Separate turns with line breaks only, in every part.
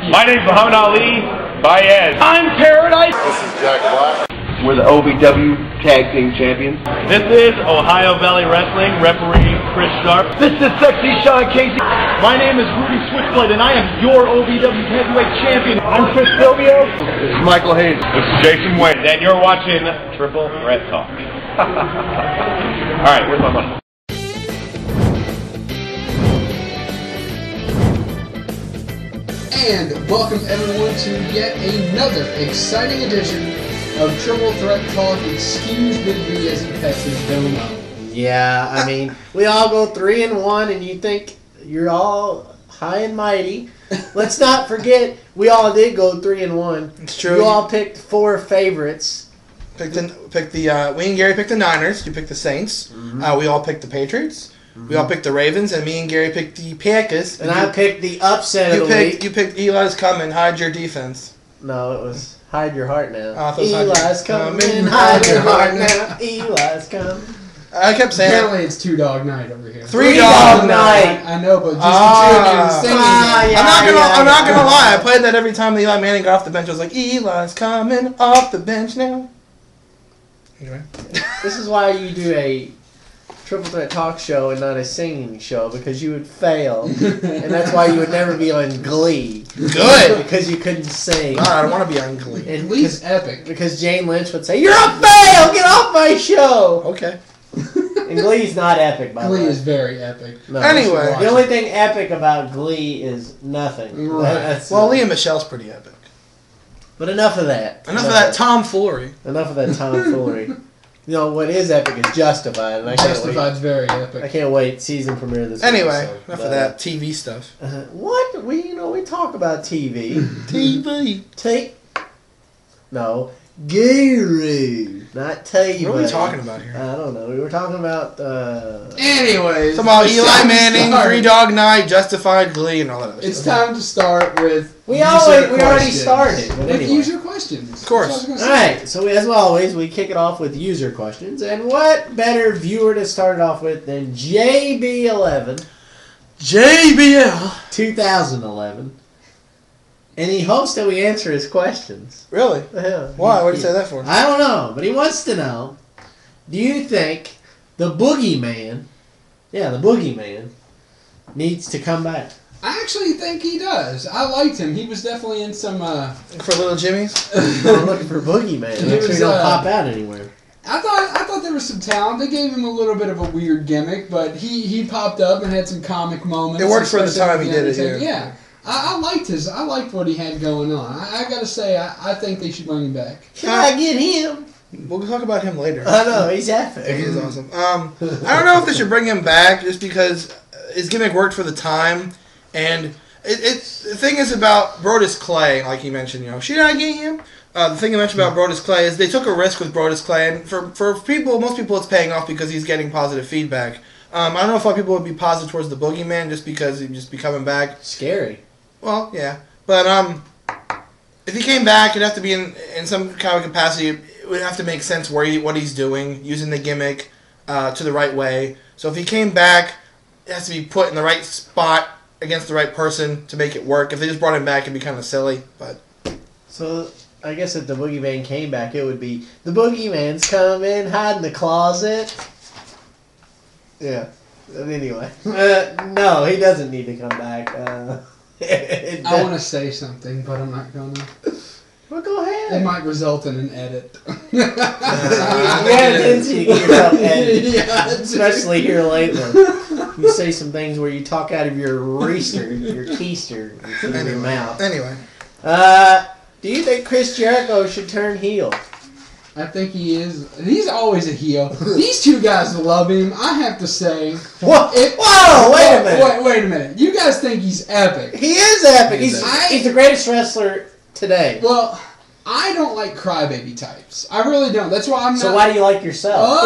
My name's Muhammad Ali. Baez. I'm Paradise.
This is Jack Black.
We're the OVW Tag Team Champions.
This is Ohio Valley Wrestling referee Chris Sharp.
This is Sexy Sean Casey.
My name is Rudy Switchblade, and I am your OVW Heavyweight Champion.
I'm Chris Silvio. This is Michael Hayes.
This is Jason Wayne. And you're watching Triple Threat Talk. All right, where's my money?
And welcome everyone to yet another exciting edition of Triple Threat Talk. Excuse Big B as he pets his dono.
Yeah, I mean, we all go 3-1, and you think you're all high and mighty. Let's not forget, we all did go 3-1.
It's true.
You all picked 4 favorites.
We and Gary picked the Niners. You picked the Saints.
Mm-hmm.
We all picked the Patriots. We all picked the Ravens, and me and Gary picked the Packers.
And I picked the upset of the week.
You picked Eli's coming, hide your defense.
No, it was hide your heart now.
Eli's
coming, hide your heart now. Eli's coming.
I kept saying
apparently it's 2 Dog Night over here.
3 Dog Night.
I know, but just the 2 of you singing.
I'm not gonna lie. I played that every time Eli Manning got off the bench. I was like, Eli's coming off the bench now. Anyway,
This is why you do a Triple Threat Talk show and not a singing show, because you would fail. And that's why you would never be on Glee.
Good.
Because you couldn't sing.
God, I don't want to be on Glee.
And
Glee's epic.
Because Jane Lynch would say, "You're a fail! Get off my show!"
Okay.
And Glee's not epic, by the way.
Glee is very epic.
No,
Anyway.
the only thing epic about Glee is nothing.
Right.
Well, Leah Michelle's pretty epic.
But enough of that.
Enough of that tomfoolery.
Enough of that tomfoolery. You know, what is epic is Justified, and I can't
Justified's very
I
epic.
can't wait. Season premiere this week.
Anyway,
so,
enough of that TV stuff.
What? We talk about TV.
TV.
No. Guru. Not TV.
What are we talking about here?
I don't know. We were talking about,
Anyways.
Talking about Eli Manning, 3 Dog Night, Justified, Glee, and all that other
It's
stuff.
time to start with
We already started. But
With
anyway.
user questions.
Of course.
Alright, so as always, we kick it off with user questions. And what better viewer to start it off with than JB11,
JBL.
2011. And he hopes that we answer his questions.
Really?
Yeah.
Why? What did you say that for?
I don't know, but he wants to know, do you think the Boogeyman, the Boogeyman, needs to come back?
I actually think he does. I liked him. He was definitely in some...
For Little Jimmy's?
I'm looking for Boogeyman.
He
Make sure
was,
he don't pop out anywhere.
I thought there was some talent. They gave him a little bit of a weird gimmick, but he popped up and had some comic moments.
It worked for the
especially
time
with
he did it,
Undertaker.
yeah.
I liked what he had going on. I gotta say, I think they should bring him back.
Can I get him?
We'll talk about him later.
I know, he's epic.
He is awesome. I don't know if they should bring him back just because his gimmick worked for the time. And the thing is about Brodus Clay, like you mentioned, should I get him? The thing I mentioned about Brodus Clay is they took a risk with Brodus Clay. And for most people it's paying off because he's getting positive feedback. I don't know if a lot of people would be positive towards the Boogeyman just because he'd just be coming back.
Scary.
Well, yeah. But if he came back, it'd have to be in some kind of capacity. It would have to make sense what he's doing, using the gimmick to the right way. So if he came back, it has to be put in the right spot against the right person to make it work. If they just brought him back, it'd be kind of silly. But
So, I guess if the Boogeyman came back, it would be, the Boogeyman's coming, hide in the closet. Yeah. But anyway. No, he doesn't need to come back.
I want to say something, but I'm not gonna.
Well, go ahead.
It might result in an edit.
You have a tendency to get yourself edited.
Yeah,
especially here lately. You say some things where you talk out of your reister, your keister, in your mouth.
Anyway.
Do you think Chris Jericho should turn heel?
I think he is. He's always a heel. These 2 guys love him. I have to say.
What? Whoa! Wait a minute.
Wait a minute. You guys think he's epic?
He is epic. He's the greatest wrestler today.
Well, I don't like crybaby types. I really don't. That's why I'm not.
So why do you like yourself?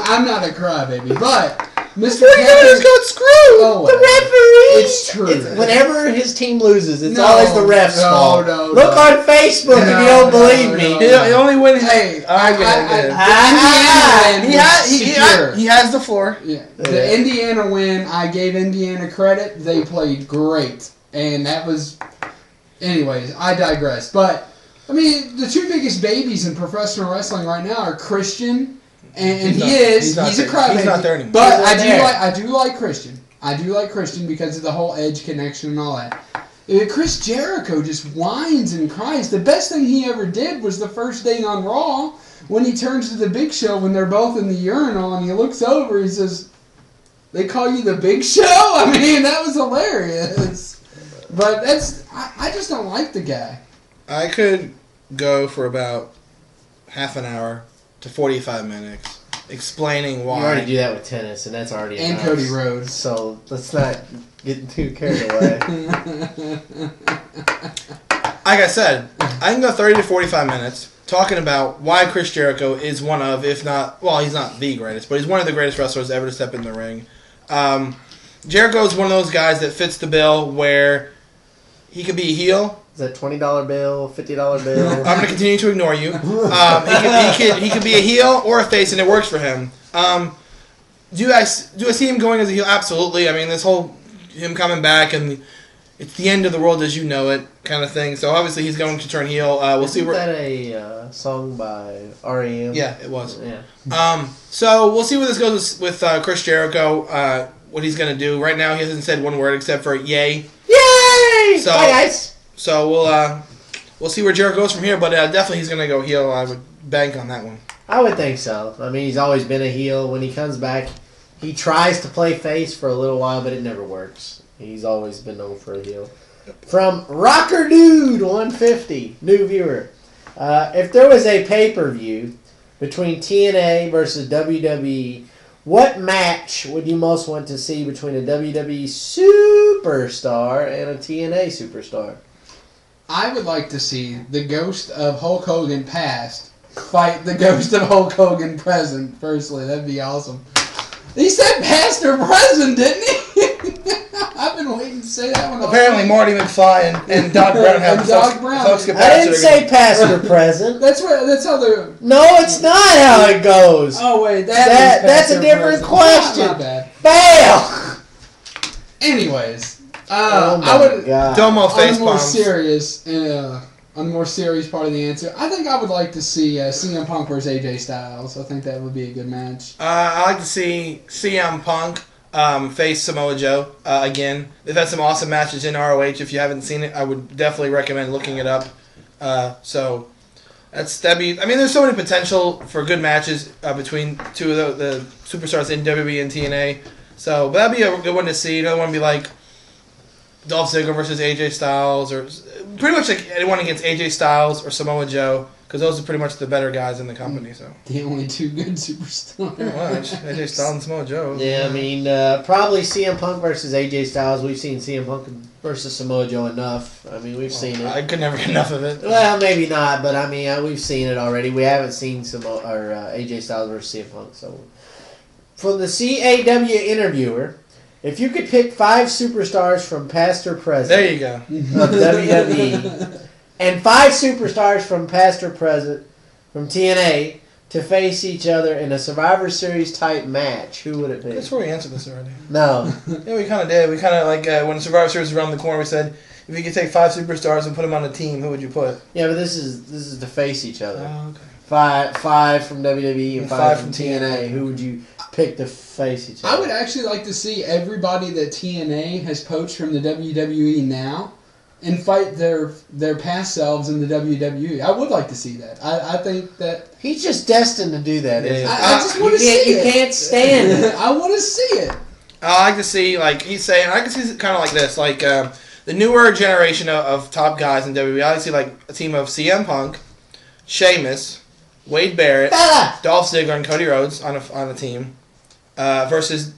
I'm not a crybaby, but Mr.
49ers
Pepper.
got screwed.
Oh,
The referee.
It's true.
Whenever his team loses, it's
No,
always the ref's
no,
fault.
no,
Look
no.
on Facebook if you
No,
don't believe
no,
me.
no.
He only win.
Hey,
I get it.
the Indiana win was secure.
He has the floor.
Yeah. The Indiana win, I gave Indiana credit. They played great. And that was... Anyways, I digress. But, I mean, the two biggest babies in professional wrestling right now are Christian, and he's a crybaby.
He's not there anymore.
But
He's not
I do like Christian. I do like Christian because of the whole Edge connection and all that. Chris Jericho just whines and cries. The best thing he ever did was the first day on Raw when he turns to the Big Show when they're both in the urinal and he looks over. He says, "They call you the Big Show?" I mean, that was hilarious. But I just don't like the guy.
I could go for about half an hour to 45 minutes explaining
You
why.
already do that with tennis, and that's already
And
enough.
Cody Rhodes.
So let's not get too carried away.
Like I said, I can go 30 to 45 minutes talking about why Chris Jericho is one of, if not, well, he's not the greatest, but he's one of the greatest wrestlers ever to step in the ring. Jericho is one of those guys that fits the bill where he could be a heel.
Is that $20 bill, $50 bill?
I'm going to continue to ignore you. He could be a heel or a face, and it works for him. Do I see him going as a heel? Absolutely. I mean, this whole him coming back and it's the end of the world as you know it kind of thing. So obviously he's going to turn heel. We'll see.
Isn't that a song by R.E.M.?
Yeah, it was.
Yeah.
So we'll see where this goes with Chris Jericho. What he's going to do. Right now, he hasn't said one word except for yay.
Yay!
So,
bye, guys.
So we'll see where Jericho goes from here. But definitely he's going to go heel. I would bank on that one.
I would think so. I mean, he's always been a heel. When he comes back, he tries to play face for a little while, but it never works. He's always been known for a heel. From Rocker Dude 150, new viewer. If there was a pay-per-view between TNA versus WWE, what match would you most want to see between a WWE superstar and a TNA superstar?
I would like to see the ghost of Hulk Hogan past fight the ghost of Hulk Hogan present. Personally, that'd be awesome. He said past or present, didn't he? I've been waiting to say that one.
Apparently, Marty McFly and Doc Brown have
And Doc Brown.
folks get
I
past
didn't
it
say past or present.
That's how they're...
No, it's not how it goes.
Oh, wait.
That's a different question.
My bad.
Fail!
Anyways,
Oh my
I would...
God.
Domo face
On a more
bombs.
serious... on the more serious part of the answer, I think I would like to see CM Punk versus AJ Styles. I think that would be a good match.
I like to see CM Punk face Samoa Joe again. They've had some awesome matches in ROH. If you haven't seen it, I would definitely recommend looking it up. So that'd be. I mean, there's so many potential for good matches between two of the superstars in WWE and TNA. So, but that'd be a good one to see. Another one would be like Dolph Ziggler versus AJ Styles, or pretty much like anyone against AJ Styles or Samoa Joe, because those are pretty much the better guys in the company. So
The only two good superstars.
pretty much AJ Styles and Samoa Joe.
Yeah, I mean, probably CM Punk versus AJ Styles. We've seen CM Punk versus Samoa Joe enough. I mean, we've seen it.
I could never get enough of it.
Well, maybe not, but I mean, we've seen it already. We haven't seen AJ Styles versus CM Punk. So, from the CAW interviewer, if you could pick 5 superstars from past or present
There you go.
of WWE, and 5 superstars from past or present from TNA to face each other in a Survivor Series type match, who would it be?
That's where we answered this already.
No.
Yeah, we kind of did. We kind of like when Survivor Series was around the corner. We said, if you could take 5 superstars and put them on a team, who would you put?
Yeah, but this is to face each other.
Oh, okay.
Five from WWE and 5 from TNA.
TNA.
Who would you pick to face each other?
I would actually like to see everybody that TNA has poached from the WWE now and fight their past selves in the WWE. I would like to see that. I think that...
He's just destined to do that. Isn't he?
I just want to see it.
You can't stand it.
I want to see it.
I like to see, like he's saying, I can see it kind of like this, like the newer generation of top guys in WWE. I like to see like a team of CM Punk, Sheamus, Wade Barrett,
Bella!
Dolph Ziggler, and Cody Rhodes on a team versus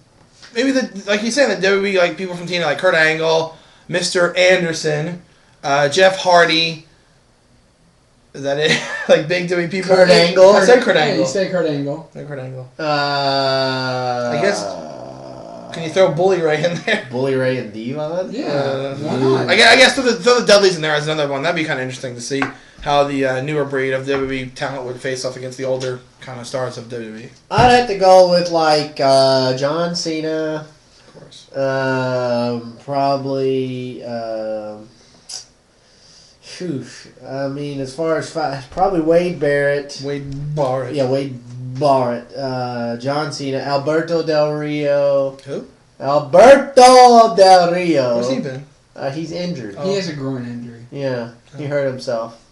maybe like he's saying the WWE, like people from TNA like Kurt Angle, Mr. Anderson, Jeff Hardy. Is that it? Like big WWE people.
Kurt Angle?
I said Kurt
Yeah,
Angle.
you say Kurt Angle.
I said Kurt Angle.
I
guess Can you throw Bully Ray in there?
Bully Ray and Devon?
Yeah, why not?
I guess throw the Dudleys in there as another one. That'd be kind of interesting to see how the newer breed of WWE talent would face off against the older kind of stars of WWE.
I'd have to go with like John Cena.
Of course.
Probably. I mean, as far as probably Wade Barrett.
Wade Barrett.
Yeah, Wade Barrett. John Cena. Alberto Del Rio.
Who?
Alberto Del Rio.
Where's he been?
He's injured.
He has a groin injury.
Yeah, he hurt himself.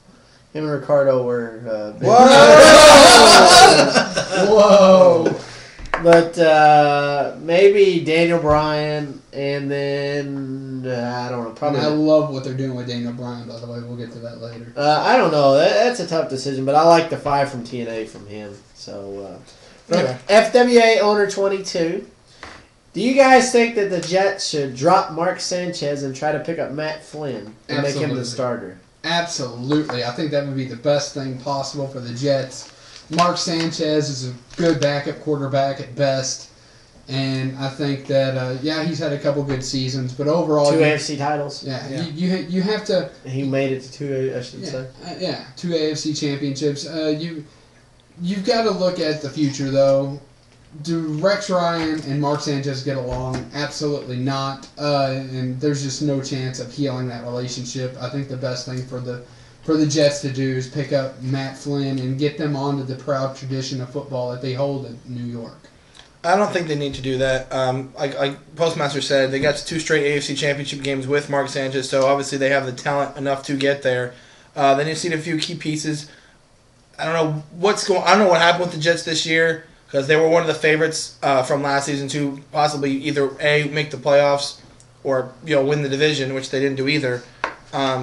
Him and Ricardo were. Big
Whoa!
But maybe Daniel Bryan, and then I don't know. Probably.
I love what they're doing with Daniel Bryan. By the way, we'll get to that later.
I don't know. That's a tough decision, but I like the 5 from TNA from him. So,
Anyway.
FWA owner 22. Do you guys think that the Jets should drop Mark Sanchez and try to pick up Matt Flynn and make him
Absolutely.
the starter?
Absolutely. I think that would be the best thing possible for the Jets. Mark Sanchez is a good backup quarterback at best. And I think that, he's had a couple good seasons. But overall...
2 AFC titles.
Yeah. You have to...
He made it to 2, I should say.
2 AFC championships. You've got to look at the future, though. Do Rex Ryan and Mark Sanchez get along? Absolutely not. And there's just no chance of healing that relationship. I think the best thing for the Jets to do is pick up Matt Flynn and get them onto the proud tradition of football that they hold in New York.
I don't think they need to do that. Like Postmaster said, they got 2 straight AFC championship games with Mark Sanchez, so obviously they have the talent enough to get there. They need to see a few key pieces. I don't know what happened with the Jets this year, because they were one of the favorites from last season to possibly either A, make the playoffs or win the division, which they didn't do either.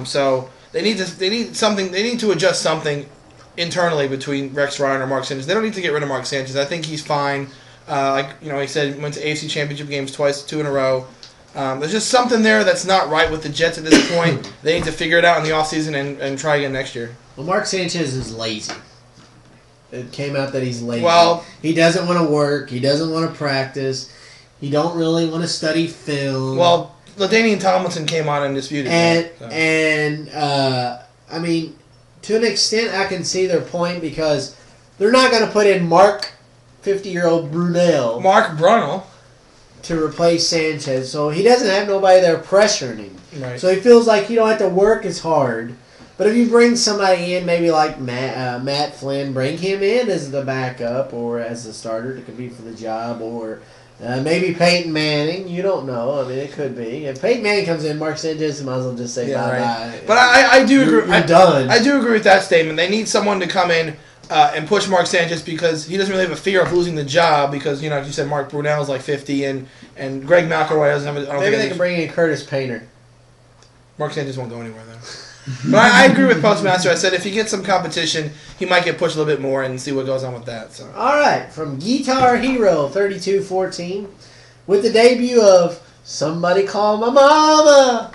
So they need to adjust something internally between Rex Ryan or Mark Sanchez. They don't need to get rid of Mark Sanchez. I think he's fine. He said he went to AFC championship games twice, 2 in a row. There's just something there that's not right with the Jets at this point. They need to figure it out in the offseason and try again next year.
Well, Mark Sanchez is lazy. It came out that he's lazy.
Well,
he doesn't want to work. He doesn't want to practice. He don't really want to study film.
Well, LaDainian Tomlinson came on and disputed that.
I mean, to an extent, I can see their point because they're not going to put in Mark, 50-year-old Brunel,
Mark Brunel,
to replace Sanchez. So he doesn't have nobody there pressuring him.
right?
So he feels like he don't have to work as hard. But if you bring somebody in, maybe like Matt Flynn, bring him in as the backup or as the starter to compete for the job, or maybe Peyton Manning. You don't know. I mean, it could be. If Peyton Manning comes in, Mark Sanchez might as well just say bye-bye.
Right. But I do agree.
You're done.
I do agree with that statement. They need someone to come in and push Mark Sanchez because he doesn't really have a fear of losing the job because, like you said, Mark Brunel's like 50 and Greg McElroy doesn't have a...
Maybe they can bring in Curtis Painter.
Mark Sanchez won't go anywhere, though. But I agree with Postmaster. I said if he gets some competition, he might get pushed a little bit more and see what goes on with that. So.
All right, from Guitar Hero 3214, with the debut of Somebody Call My Mama.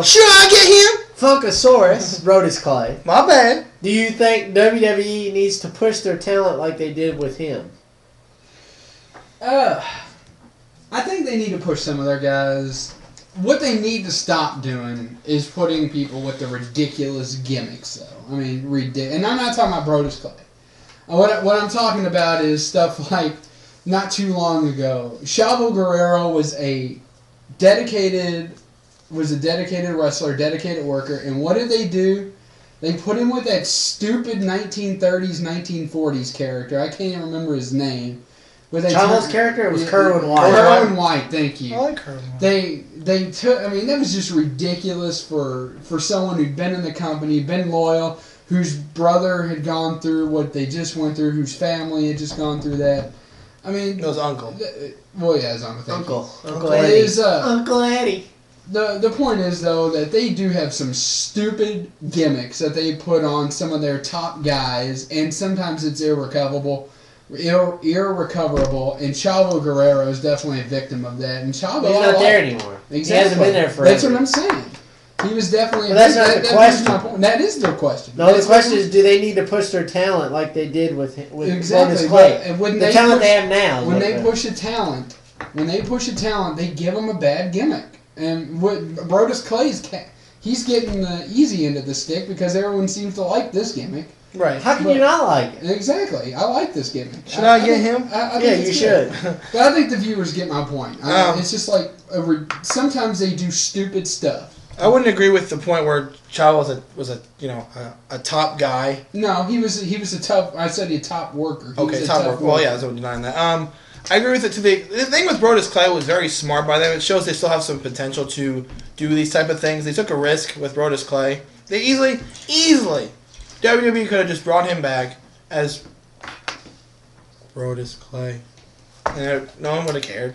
Should I get him?
Funkasaurus, Brodus Clay.
My bad.
Do you think WWE needs to push their talent like they did with him?
I think they need to push some of their guys. What they need to stop doing is putting people with the ridiculous gimmicks, though. I mean, and I'm not talking about Brodus Clay. What I'm talking about is stuff like, not too long ago, Chavo Guerrero was a dedicated wrestler, dedicated worker, and what did they do? They put him with that stupid 1930s, 1940s character. I can't even remember his name.
Chavo's character? It was Kerwin White.
Kerwin White, thank you.
I like Kerwin White.
They took. I mean, that was just ridiculous for someone who'd been in the company, been loyal, whose brother had gone through what they just went through, whose family had just gone through that. I mean,
It was Uncle.
Well, yeah, his uncle.
Uncle Eddie.
Uncle Eddie. The point is, though, that they do have some stupid gimmicks that they put on some of their top guys, and sometimes it's irrecoverable, and Chavo Guerrero is definitely a victim of that. And Chavo,
He's not there anymore.
Exactly.
He hasn't been there forever.
That's what I'm saying. He was definitely.
But that's not the question.
My point. That is their question.
No, the question is, do they need to push their talent like they did with
exactly
Brodus Clay?
and when
the talent they have now.
When they push a talent, When they push a talent, they give them a bad gimmick. And what Brodus Clay's, he's getting the easy end of the stick because everyone seems to like this gimmick.
Right.
How can you not like it?
Exactly. I like this gimmick.
Should I get him?
I think
Yeah,
it's
you
good.
should.
But I think the viewers get my point. It's just like sometimes they do stupid stuff.
I wouldn't agree with the point where Chavo was a top guy.
No, he was a tough. I said a top worker. He was a
top worker. Well, yeah, there's no denying that. I agree with it. The thing with Brodus Clay was very smart by them. It shows they still have some potential to do these type of things. They took a risk with Brodus Clay. They easily, WWE could have just brought him back as Brodus Clay, and no one would have cared.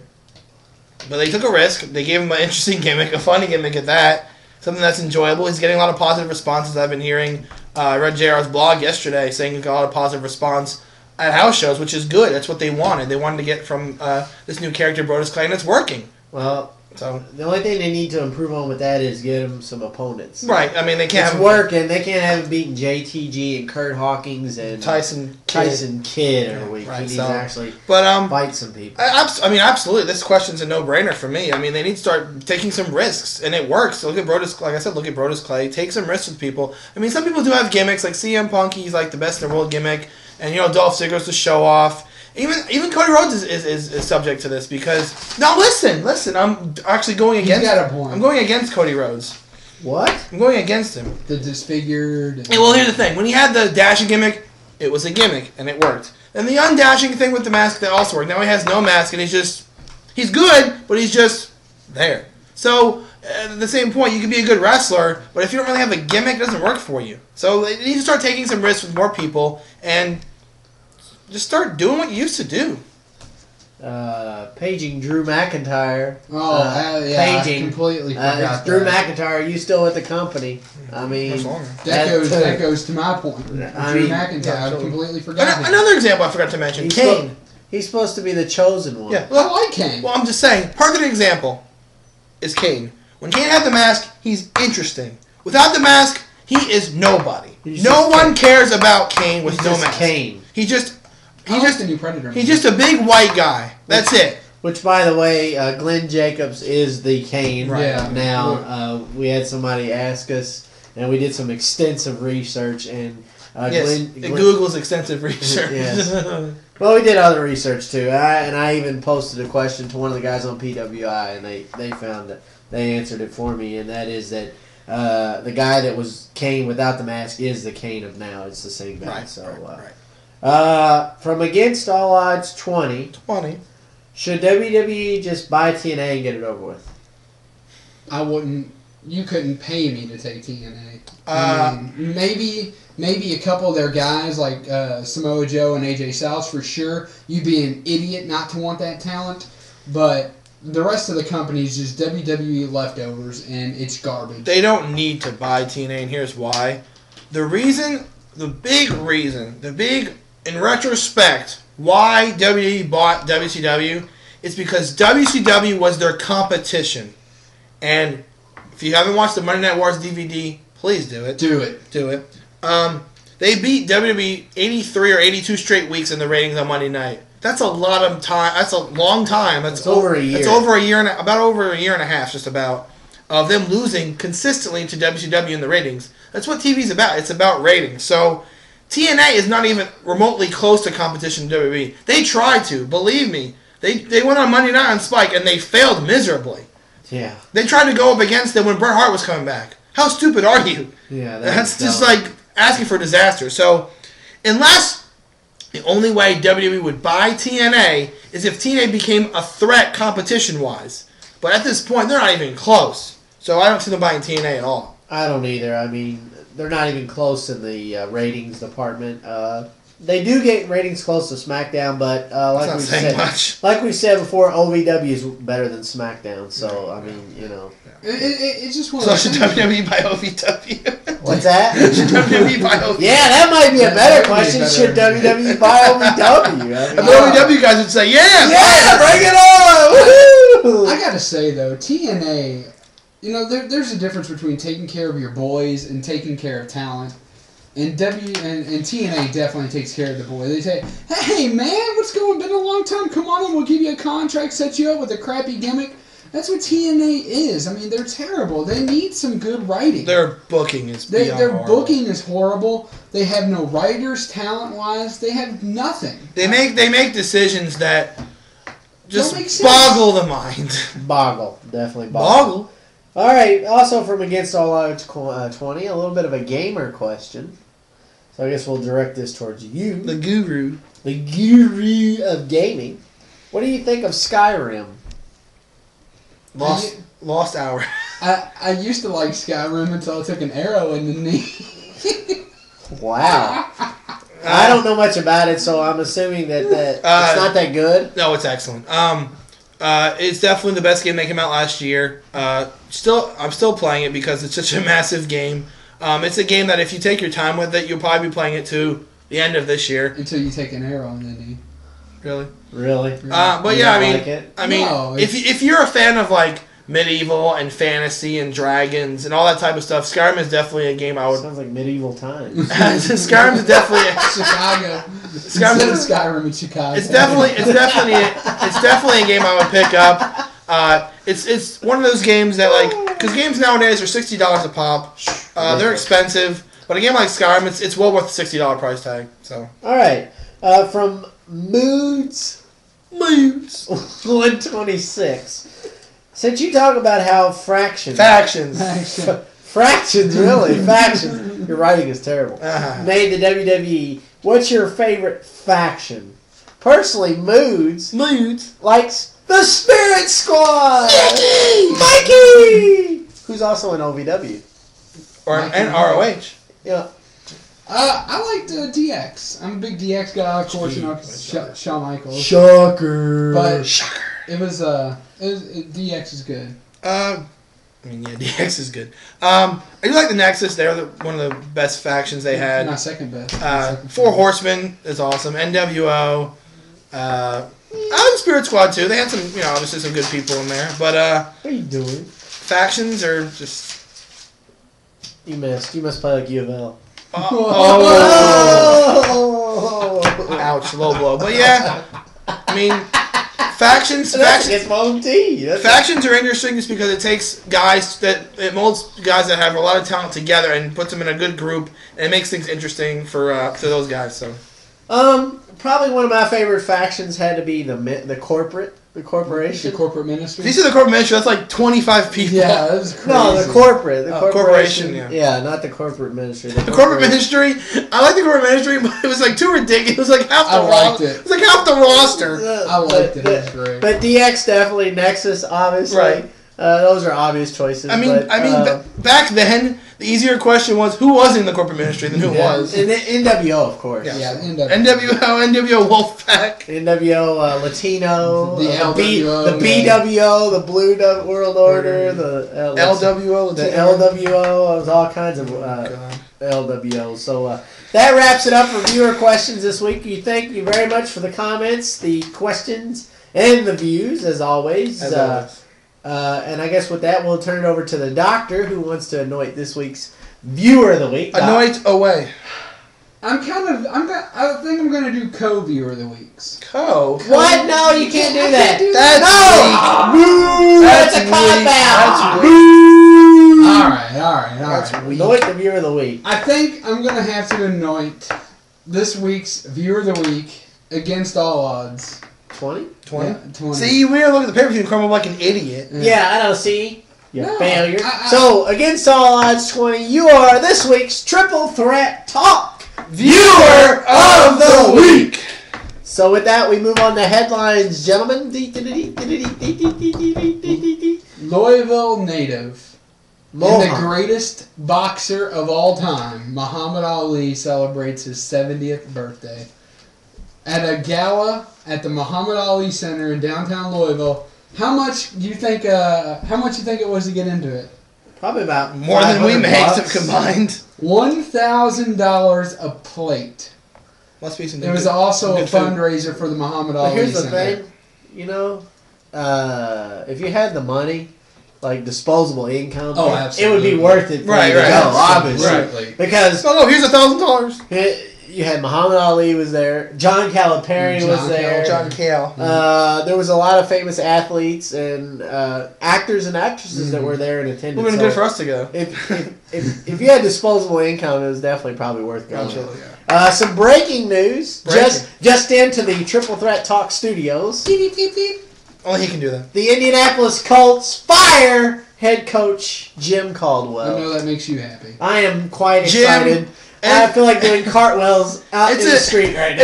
But they took a risk. They gave him an interesting gimmick, a funny gimmick at that. Something that's enjoyable. He's getting a lot of positive responses. I've been hearing. I read JR's blog yesterday saying he got a lot of positive response at house shows, which is good. That's what they wanted. They wanted to get from this new character, Brodus Clay, and it's working.
Well,
so
the only thing they need to improve on with that is get him some opponents.
Right. I mean, they can't
It's
have
working. They can't have him beating JTG and Kurt Hawkins and
Tyson
Kidd every week.
Right,
He needs
so-
to actually
But
fight some people.
I mean, absolutely. This question's a no-brainer for me. I mean, they need to start taking some risks, and it works. Look at Brodus. Like I said, look at Brodus Clay. Take some risks with people. I mean, some people do have gimmicks, like CM Punk. He's like the best in the world gimmick, and Dolph Ziggler's the show off. Even Cody Rhodes is subject to this because now listen. I'm actually going against.
He's got a point.
I'm going against Cody Rhodes.
What?
I'm going against him.
The disfigured.
Hey, well, here's the thing. When he had the dashing gimmick, it was a gimmick, and it worked. And the undashing thing with the mask, that also worked. Now he has no mask, and he's good, but he's just there. So, at the same point, you can be a good wrestler, but if you don't really have a gimmick, it doesn't work for you. So, they need to start taking some risks with more people, and just start doing what you used to do.
Paging Drew McIntyre.
Yeah,
paging.
I completely forgot
Drew
that.
McIntyre, are you still with the company? I mean,
Much longer.
That goes to my point.
I
Drew
mean,
McIntyre, I completely forgot him.
Another example I forgot to mention.
Kane. He's supposed to be the chosen one.
Yeah.
I like Kane.
Well, I'm just saying, perfect example is Kane. When Kane had the mask, he's interesting. Without the mask, he is nobody. No one cares about Kane with
He's
no
just
mask.
Kane.
He's just
the new Predator.
he's just a big white guy. That's it.
Which, by the way, Glenn Jacobs is the Kane
Right.
Yeah.
now. We had somebody ask us, and we did some extensive research, and
Yes, Google's extensive research.
Yes. Well, we did other research too, and I even posted a question to one of the guys on PWI, and they found that they answered it for me, and that is that the guy that was Kane without the mask is the Kane of now. It's the same guy.
Right,
So,
right.
From Against All Odds 20,
20.
should WWE just buy TNA and get it over with?
I wouldn't. You couldn't pay me to take TNA. I mean, maybe a couple of their guys like Samoa Joe and AJ Styles for sure. You'd be an idiot not to want that talent, but the rest of the company is just WWE leftovers, and it's garbage.
They don't need to buy TNA, and here's why. The big, in retrospect, why WWE bought WCW is because WCW was their competition. And if you haven't watched the Monday Night Wars DVD, please do it.
Do it.
Do it. They beat WWE 83 or 82 straight weeks in the ratings on Monday night. That's a lot of time. That's a long time. That's
over a year.
It's over a year and about over a year and a half, just about, of them losing consistently to WCW in the ratings. That's what TV's about. It's about ratings. So TNA is not even remotely close to competition to WWE. They tried to, believe me. They went on Monday night on Spike and they failed miserably.
Yeah.
They tried to go up against them when Bret Hart was coming back. How stupid are you?
Yeah,
That's just like asking for disaster. So, unless the only way WWE would buy TNA is if TNA became a threat competition-wise. But at this point, they're not even close. So I don't see them buying TNA at all.
I don't either. I mean, they're not even close in the ratings department. They do get ratings close to SmackDown, but
not saying much.
like we said before, OVW is better than SmackDown. So I mean, you know,
It's just one of
So
those
should
things.
WWE buy OVW?
what's that?
Should WWE buy OVW?
Yeah, that might be a better
That would be
question.
better.
Should WWE buy OVW? I mean,
And the OVW guys would say, yeah!
yeah, bring it on! Woo-hoo!
I gotta say though, TNA, there's a difference between taking care of your boys and taking care of talent. And TNA definitely takes care of the boy. They say, "Hey man, what's going? Been a long time. Come on in. We'll give you a contract, set you up with a crappy gimmick." That's what TNA is. I mean, they're terrible. They need some good writing.
Their booking is beyond
Their
horrible.
booking is horrible. They have no writers, talent-wise. They have nothing.
They make decisions that just
Don't make sense.
boggle the mind.
Boggle. Definitely boggle. All right. Also from Against All Odds 20, a little bit of a gamer question. So I guess we'll direct this towards you.
The guru.
The guru of gaming. What do you think of Skyrim?
Lost hour.
I used to like Skyrim until I took an arrow in the knee.
Wow. I don't know much about it, so I'm assuming that it's not that good.
No, it's excellent. It's definitely the best game that came out last year. I'm still playing it because it's such a massive game. It's a game that if you take your time with it, you'll probably be playing it to the end of this year.
Until you take an arrow in the knee.
Really?
Really?
But
You
yeah,
don't like it?
No,
if you're a fan of like medieval and fantasy and dragons and all that type of stuff, Skyrim is definitely a game I would.
Sounds like medieval times.
Skyrim is definitely
Chicago.
Skyrim
Instead of
is,
Skyrim in Chicago.
it's definitely a game I would pick up. It's one of those games that like because games nowadays are $60 a pop. They're expensive, but a game like Skyrim, it's well worth the $60 price tag. So
All right. From Moods 126. Since you talk about how factions, your writing is terrible, made the WWE, what's your favorite faction? Personally, Moods likes the Spirit Squad! Mikey! Who's also in OVW.
and ROH.
Yeah.
I liked DX. I'm a big DX guy, of course, Shawn Michaels.
Shocker.
But it was DX is good.
DX is good. I do like the Nexus. They're one of the best factions they had.
My second best.
Four Horsemen is awesome. NWO. I like the Spirit Squad too. They had some, obviously some good people in there. But
what are you doing?
factions are just.
You missed. You must play like U of L.
Ouch, low blow. But yeah, I mean, factions
Against my own team.
factions are interesting just because it molds guys that have a lot of talent together and puts them in a good group and it makes things interesting for those guys. So,
probably one of my favorite factions had to be the corporation.
The corporate ministry.
if you see the corporate ministry, that's like 25 people.
Yeah, that was crazy.
No, the corporate. The
corporation,
Yeah, not the corporate ministry.
The corporate ministry, I like the corporate ministry, but it was like too ridiculous. It was like half the roster. It was like half the roster.
I liked it. It was great.
But DX definitely, Nexus obviously.
Right.
Those are obvious choices.
Back then, the easier question was who was in the corporate ministry than who was.
And the NWO, of course.
Yeah,
NWO Wolfpack.
NWO Latino.
The LWO.
The BWO, the Blue World Order, the
LWO.
The LWO. There's all kinds of LWO. So that wraps it up for viewer questions this week. Thank you very much for the comments, the questions, and the views, as always. And I guess with that, we'll turn it over to the doctor who wants to anoint this week's viewer of the week.
Anoint away.
I think I'm gonna do co-viewer of the weeks.
What? No, you can't do that.
That's
That's a cop-out.
All right.
Anoint the viewer of the week.
I think I'm gonna have to anoint this week's viewer of the week against all odds.
20?
20?
Yeah, 20.
See, you really look at the pay-per-view and crumble like an idiot.
Yeah, I don't see.
No,
Failure. So, against all odds 20, you are this week's Triple Threat Talk
Viewer of the Week.
So with that, we move on to headlines, gentlemen.
Louisville native.
Mohan.
And the greatest boxer of all time, Muhammad Ali, celebrates his 70th birthday. At a gala at the Muhammad Ali Center in downtown Louisville, how much you think it was to get into it?
Probably about
More than we make
$500.
combined.
$1,000 a plate.
Must be some.
There was also a fundraiser for the Muhammad
But
Ali
here's the
Center.
thing, if you had the money, like disposable income,
Oh,
it would
absolutely.
be worth it for
Right,
you to
right.
go, obviously.
Absolutely.
Because
Oh, here's $1,000.
you had Muhammad Ali was there, John Calipari was there,
John Cale.
there was a lot of famous athletes and actors and actresses that were there in attendance.
Would have been
So
good for us to go.
if you had disposable income, it was definitely probably worth going.
Absolutely,
Some breaking news just into the Triple Threat Talk studios.
Only he can do that.
The Indianapolis Colts fire head coach Jim
I
Caldwell.
know that makes you happy.
I am quite
Jim,
excited. I feel like doing cartwheels out in the street right now.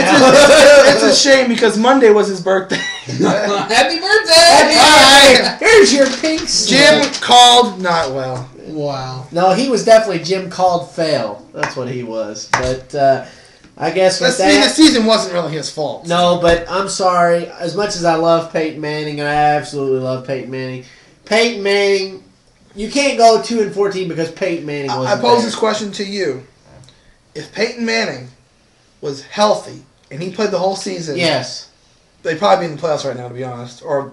It's a shame because Monday was his birthday.
Happy birthday!
Hey, here's your pink slip.
Jim called not well.
Wow.
No, he was definitely Jim called fail. That's what he was. But I guess with
The
that,
season wasn't really his fault.
no. But I'm sorry. As much as I love Peyton Manning, and I absolutely love Peyton Manning. Peyton Manning, you can't go 2-14 because Peyton Manning wasn't
I pose
there.
this question to you: if Peyton Manning was healthy and he played the whole season,
Yes,
they'd probably be in the playoffs right now, to be honest. Or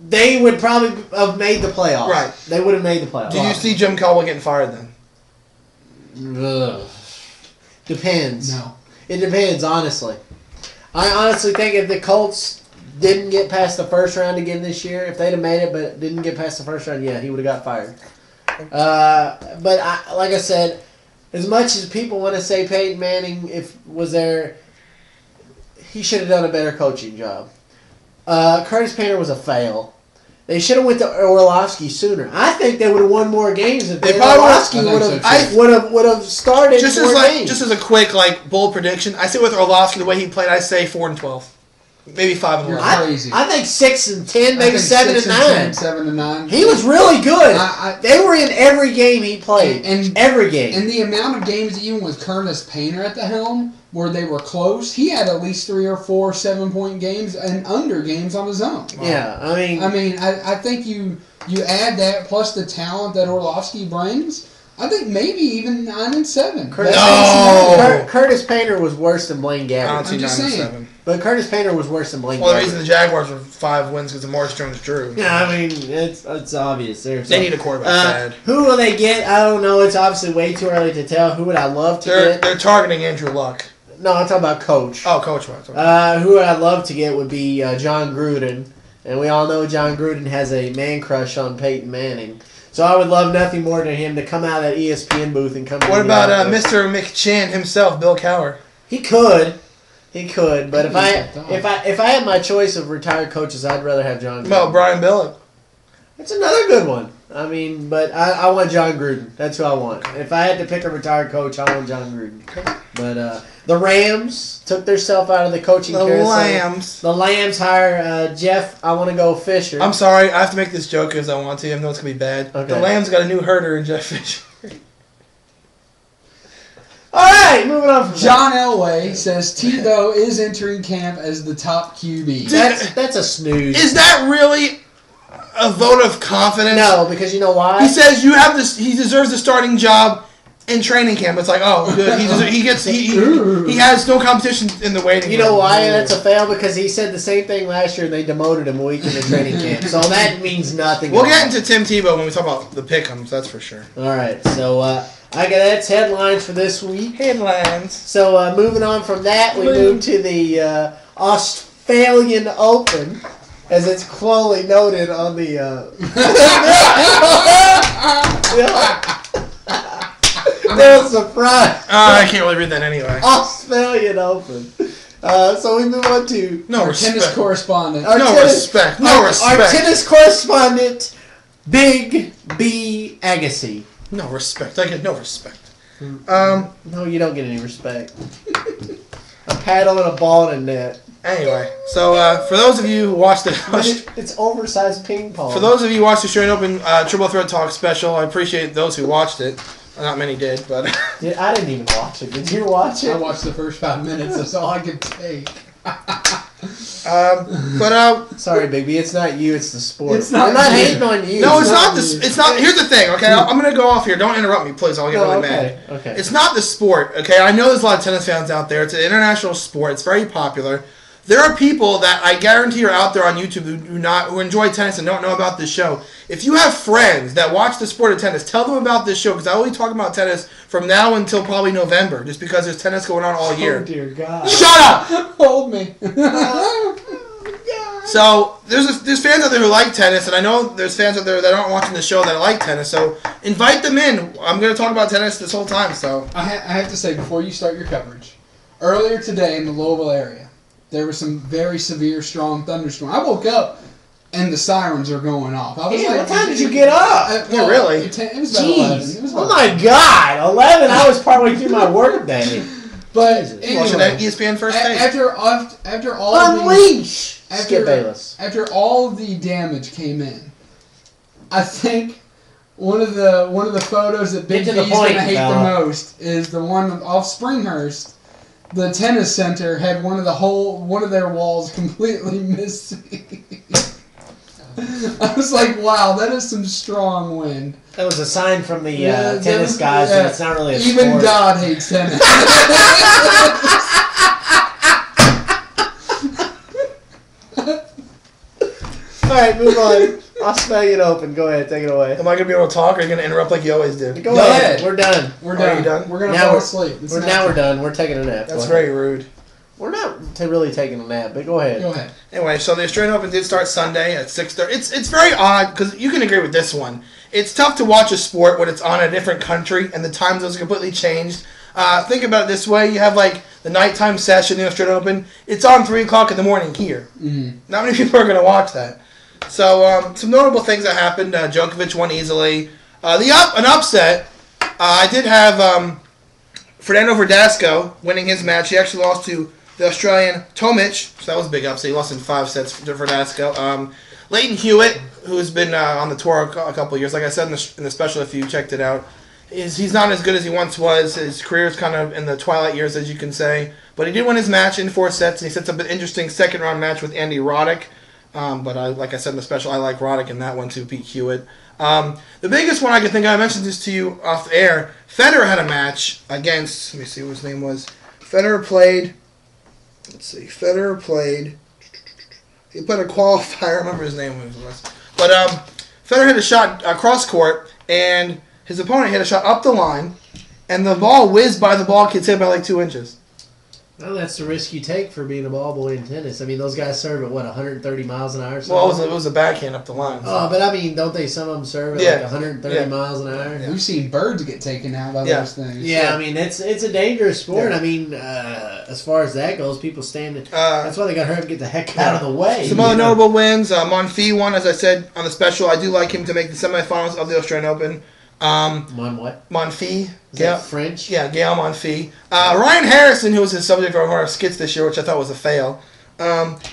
they would probably have made the playoffs.
Right.
They would have made the playoffs.
do you see Jim Caldwell getting fired then?
Ugh. Depends.
No.
It depends, honestly. I honestly think if the Colts didn't get past the first round again this year, if they'd have made it but didn't get past the first round, yeah, he would have got fired. But like I said, as much as people want to say Peyton Manning was there, he should have done a better coaching job. Curtis Painter was a fail. They should have went to Orlovsky sooner. I think they would have won more games if
They probably
Orlovsky
would've- I think
would have started
Just
more games.
as a quick bold prediction, I say with Orlovsky the way he played, I say 4-12, maybe 5-11.
You're crazy.
I think 6-10,
I
maybe
think
7-9.
7-9.
He was really good.
I-
They were in every game he played.
And-
every game.
And the amount of games, even with Curtis Painter at the helm, where they were close, he had at least 3 or 4 7-point games and under games on his own.
Yeah, I mean,
I think you add that plus the talent that Orlovsky brings. I think maybe even 9-7.
Curtis Painter was worse than Blaine
I don't
Gabbert.
see
I'm just
9-7.
But Curtis Painter was worse than Blaine
Well, the
Gabbert.
reason the Jaguars were 5 wins because of Morris Jones-Drew.
Yeah, I mean, it's obvious.
They need a quarterback bad.
Who will they get? I don't know. It's obviously way too early to tell. Who would I love to get?
They're targeting Andrew Luck.
No, I'm talking about coach.
Oh, coach. Right.
Who I'd love to get would be John Gruden. And we all know John Gruden has a man crush on Peyton Manning. So I would love nothing more than him to come out of that ESPN booth and come to
What about
Indianapolis.
Mr. McChan himself, Bill Cowher?
He could. But if I had my choice of retired coaches, I'd rather have John Gruden.
Well, Brian Billick.
That's another good one. I mean, but I want John Gruden. That's who I want. If I had to pick a retired coach, I want John Gruden. But the Rams took themselves out of the coaching carousel. The Lambs hire Jeff. I want to go Fisher.
I'm sorry, I have to make this joke because I want to. I know it's going to be bad.
Okay.
The Lambs got a new herder in Jeff Fisher.
All right, moving on from
John Elway says Tebow is entering camp as the top QB.
That's a snooze.
Is that really a vote of confidence?
No, because you know why?
He says you have this. He deserves the starting job in training camp. It's like, oh, good. He has no competition in the waiting room.
You know why that's a fail? Because he said the same thing last year and they demoted him a week in the training camp. So that means nothing.
We'll get into Tim Tebow when we talk about the pick'ems. That's for sure.
All right, so that's headlines for this week.
Headlines.
So moving on from that, we move to the Australian Open, as it's clearly noted on the. They're surprised.
I can't really read that anyway.
Australian Open. So we move on to
No
Our
respect.
tennis correspondent.
Our
respect. No respect.
Our tennis correspondent, Big B Agassi.
No respect. I get no respect.
No, you don't get any respect. A paddle and a ball and a net.
Anyway, so for those of you who watched
But
it,
it's oversized ping pong.
for those of you who watched the Australian Open Triple Threat Talk special, I appreciate those who watched it. Not many did, but
I didn't even watch it. Did you watch
I
it?
watched the first 5 minutes. That's all I could take.
Sorry, Big B. It's not you. It's the sport.
It's not
I'm not
you.
hating on you.
no, it's not this. It's not. Here's the thing, okay? I'm gonna go off here. Don't interrupt me, please. I'll get really mad.
Okay.
It's not the sport, okay? I know there's a lot of tennis fans out there. It's an international sport. It's very popular. there are people that I guarantee are out there on YouTube who enjoy tennis and don't know about this show. If you have friends that watch the sport of tennis, tell them about this show because I only talk about tennis from now until probably November, just because there's tennis going on all year.
Oh dear God!
Shut up!
Hold me.
So there's fans out there who like tennis, and I know there's fans out there that aren't watching the show that like tennis. So invite them in. I'm going to talk about tennis this whole time. So
I have to say, before you start your coverage, earlier today in the Louisville area, there was some very severe, strong thunderstorm. I woke up and the sirens are going off. I was
Hey,
like,
what time did you get up?
Yeah, really?
It was about 11. It was
Oh
about
my God! 11. I was partway through my work day.
But
watching that
anyway,
ESPN first take.
after all of the,
Unleash! Skip Bayless.
after all of the damage came in, I think one of the photos that Big
Get
B's
to the point,
gonna hate
fella.
the most is the one off Springhurst. The tennis center had one of their walls completely missing. I was like, wow, that is some strong wind.
That was a sign from the
Yeah,
tennis guys that it's not really a
Even
sport.
God hates tennis.
Alright, move on. I'll smell it open. Go ahead, take it away.
Am I going to be able to talk, or are you going to interrupt like you always do?
Go
Go
ahead.
ahead.
We're done.
We're
Are
done.
you done?
We're gonna
Now
fall
we're-
asleep. It's
Now we're done. We're taking a nap.
That's
Go ahead.
very rude.
We're not really taking a nap, but go ahead.
Go ahead.
Anyway, so the Australian Open did start Sunday at 6:30. It's very odd because you can agree with this one. It's tough to watch a sport when it's on a different country and the time zones are completely changed. Think about it this way: you have like the nighttime session in the Australian Open. It's on 3 o'clock in the morning here.
Mm-hmm.
Not many people are going to watch that. So some notable things that happened. Djokovic won easily. An upset. I did have Fernando Verdasco winning his match. He actually lost to the Australian Tomic, so that was a big upset. He lost in 5 sets to Verdasco. Leighton Hewitt, who's been on the tour a couple of years, like I said in the special, if you checked it out, he's not as good as he once was. His career is kind of in the twilight years, as you can say. But he did win his match in 4 sets, and he sets up an interesting second-round match with Andy Roddick. But like I said in the special, I like Roddick in that one to beat Hewitt. The biggest one I can think of, I mentioned this to you off air, Federer had a match against, let me see what his name was. Federer played he played a qualifier, I remember his name was. But Federer hit a shot cross court, and his opponent hit a shot up the line, and the ball whizzed by the ball kid's head by like 2 inches.
Well, that's the risk you take for being a ball boy in tennis. I mean, those guys serve at, 130 miles an hour? Or
Well, it was a backhand up the line.
Oh, but I mean, don't they, some of them serve at like 130 miles an hour?
We've seen birds get taken out by those things.
Yeah, I mean, it's a dangerous sport.
Yeah.
I mean, as far as that goes, people stand. That's why they got to hurry up and get the heck out of the way.
Some other notable wins. Monfils won, as I said on the special. I do like him to make the semifinals of the Australian Open.
What?
Monfils.
Is that French?
Yeah, Gail Monfils. Ryan Harrison, who was his subject for our skits this year, which I thought was a fail.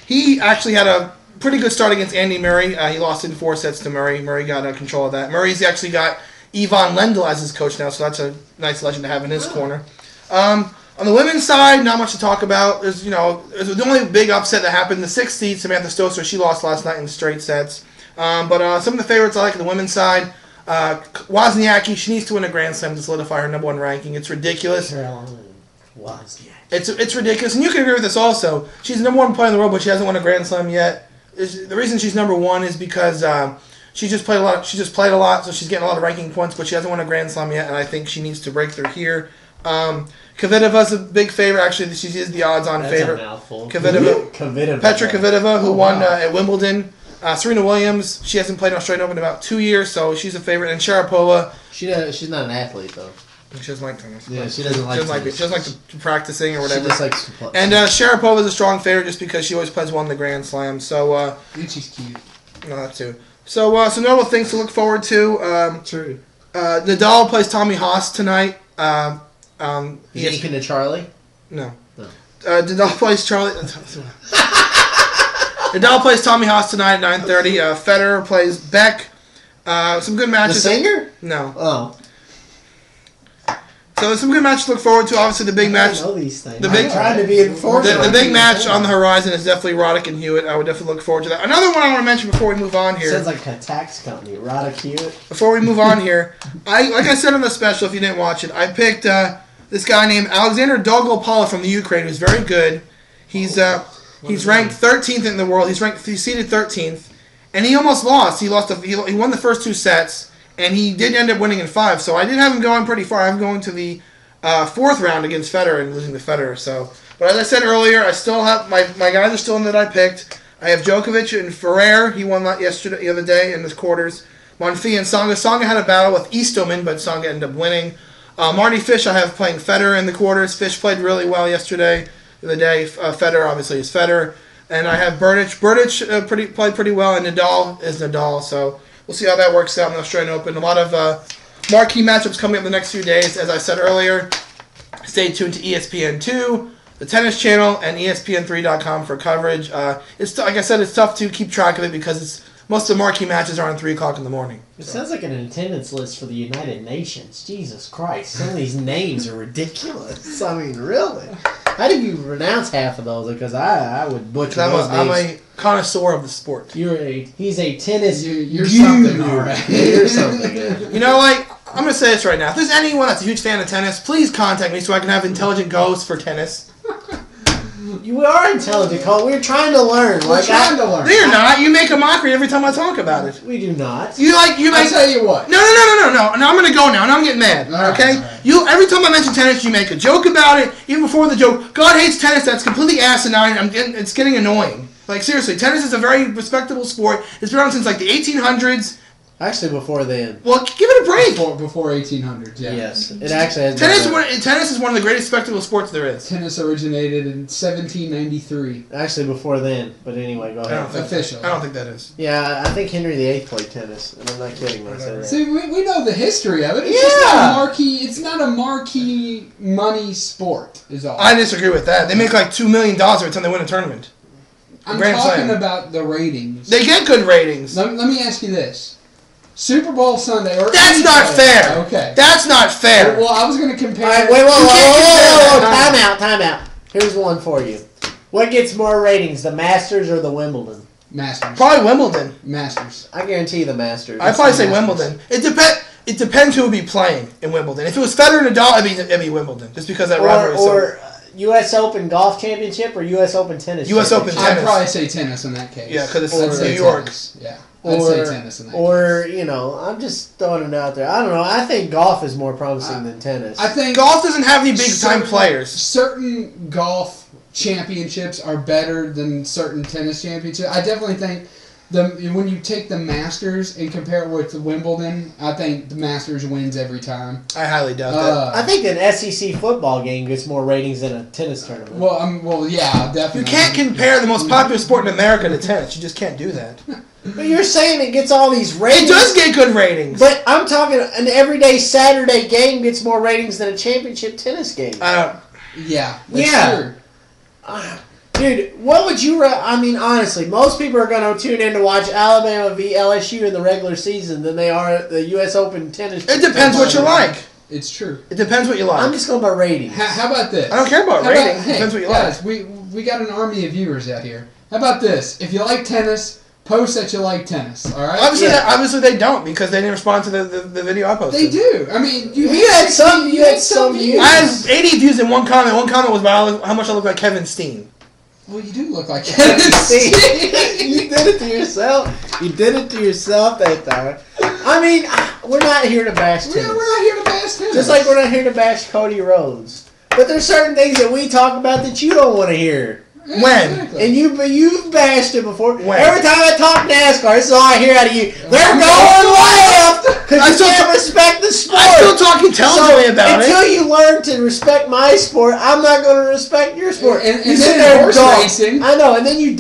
He actually had a pretty good start against Andy Murray. He lost in 4 sets to Murray. Murray got control of that. Murray's actually got Yvonne Lendl as his coach now, so that's a nice legend to have in his corner. On the women's side, not much to talk about. There's the only big upset that happened. The 6th seed, Samantha Stosur, she lost last night in straight sets. But some of the favorites I like on the women's side, Wozniacki, she needs to win a Grand Slam to solidify her #1 ranking. It's ridiculous.
Wozniacki.
It's ridiculous, and you can agree with this also. She's the #1 player in the world, but she hasn't won a Grand Slam yet. The reason she's #1 is because she just played a lot. She just played a lot, so she's getting a lot of ranking points, but she hasn't won a Grand Slam yet, and I think she needs to break through here. Kvitova's a big favorite. Actually, she is the odds-on favorite.
That's a mouthful.
Kvitova. Petra Kvitova, who won at Wimbledon. Serena Williams, she hasn't played in Australian Open in about 2 years, so she's a favorite. And Sharapova.
She's not an athlete, though.
She doesn't like tennis.
Yeah, she doesn't like tennis.
She doesn't like the practicing or whatever.
She just likes to play.
And Sharapova is a strong favorite just because she always plays well in the Grand Slam. So,
And she's cute.
no, that too. So, some notable things to look forward to.
True.
Nadal plays Tommy Haas tonight.
Is he into Charlie?
No.
No.
Nadal plays Charlie. Nadal plays Tommy Haas tonight at 9:30. Federer plays Beck. Some good
The
matches.
singer?
No.
Oh.
So some good matches to look forward to. Obviously, the big match.
I know these things.
The big-
I'm trying to be informed.
The big match on the horizon is definitely Roddick and Hewitt. I would definitely look forward to that. Another one I want to mention before we move on here.
Sounds like a tax company. Roddick Hewitt.
Before we move on here, like I said on the special, if you didn't watch it, I picked this guy named Alexander Dolgopolov from the Ukraine, who's very good. He's He's ranked 13th in the world. He's seeded 13th, and he almost lost. He won the first 2 sets, and he did end up winning in 5. So I did have him going pretty far. I'm going to the 4th round against Federer and losing to Federer. So, but as I said earlier, I still have my guys are still in that I picked. I have Djokovic and Ferrer. He won the other day in the quarters. Monfils and Tsonga. Tsonga had a battle with Eastelman, but Tsonga ended up winning. Marty Fish I have playing Federer in the quarters. Fish played really well yesterday. The other day, Federer obviously is Federer. And I have Berdych. Berdych played pretty well, and Nadal is Nadal. So we'll see how that works out in the Australian Open. A lot of marquee matchups coming up the next few days. As I said earlier, stay tuned to ESPN2, the Tennis Channel, and ESPN3.com for coverage. It's like I said, it's tough to keep track of it because most of the marquee matches are on 3 o'clock in the morning.
It sounds like an attendance list for the United Nations. Jesus Christ. Some of these names are ridiculous. I mean, really? How do you pronounce half of those? Because I would butcher those names.
I'm a connoisseur of the sport.
He's a tennis...
You're something, all right.
You're something.
You know, like, I'm going to say this right now. If there's anyone that's a huge fan of tennis, please contact me so I can have intelligent goes for tennis.
You are intelligent, Cole. We're trying to learn.
We're trying to learn.
No, you're not. You make a mockery every time I talk about it.
We do not.
You make...
I'll tell you what.
No. Now I'm going to go now, and I'm getting mad. Okay?
All right.
You every time I mention tennis, you make a joke about it. Even before the joke, God hates tennis. That's completely asinine. It's getting annoying. Like, seriously, tennis is a very respectable sport. It's been around since, like, the 1800s.
Actually, before then.
Well, give it a break.
Before 1800s, yeah.
Yes, it actually has
Tennis is one of the greatest spectacle sports there is.
Tennis originated in 1793.
Actually, before then. But anyway, go ahead.
Official.
I don't think that is.
Yeah, I think Henry VIII played tennis, and I'm not kidding when I say that.
See, we know the history of it. It's just not a marquee. It's not a marquee money sport. Is all.
I disagree with that. They make like $2 million every time they win a tournament.
I'm talking about the ratings.
They get good ratings.
Let me ask you this. Super Bowl Sunday.
That's not fair.
Okay.
That's not fair.
Well, I was going to compare...
All right, wait, time out. Here's one for you. What gets more ratings, the Masters or the Wimbledon?
Masters.
Probably Wimbledon.
Masters.
I guarantee you the Masters.
I'd probably say Wimbledon. It depends who would be playing in Wimbledon. If it was Federer and Nadal, it'd be Wimbledon. Just because that rivalry is so...
Or U.S. Open Golf Championship or U.S. Open Tennis
U.S. Open
Championship?
Tennis.
I'd probably say tennis in that case.
Yeah, because
I'd
New York.
Tennis. Yeah. I'd say tennis in that
case. You know, I'm just throwing it out there. I don't know. I think golf is more promising than tennis.
I think
golf doesn't have any big-time players.
Certain golf championships are better than certain tennis championships. I definitely think when you take the Masters and compare it with the Wimbledon, I think the Masters wins every time.
I highly doubt that.
I think an SEC football game gets more ratings than a tennis tournament.
Well, yeah, definitely.
You can't compare the most popular sport in America to tennis. You just can't do that.
But you're saying it gets all these ratings.
It does get good ratings.
But I'm talking an everyday Saturday game gets more ratings than a championship tennis game.
Yeah.
True. Dude, what would you... I mean, honestly, most people are going to tune in to watch Alabama v. LSU in the regular season than they are at the U.S. Open tennis.
It depends what you like.
It's true.
It depends what you like.
I'm just going by ratings.
How about this?
I don't care about ratings. It depends what you
guys,
like.
We got an army of viewers out here. How about this? If you like tennis, post that you like tennis, all right?
Obviously they don't because they didn't respond to the video I posted.
They do. I mean, you
had some views.
I had 80 views in one comment. One comment was about how much I look like Kevin Steen.
Well, you do look like Kevin Steen.
You did it to yourself. You did it to yourself that time. I mean, we're not here to bash tennis.
We're not here to bash tennis.
Just like we're not here to bash Cody Rhodes. But there's certain things that we talk about that you don't want to hear.
When?
Exactly.
And you've bashed it before.
When?
Every time I talk NASCAR, this is all I hear out of you. They're going left because you can't respect the sport.
I still talk intelligently about it.
Until you learn to respect my sport, I'm not going to respect your sport.
And
you
sit
there
horse racing.
I know, and then you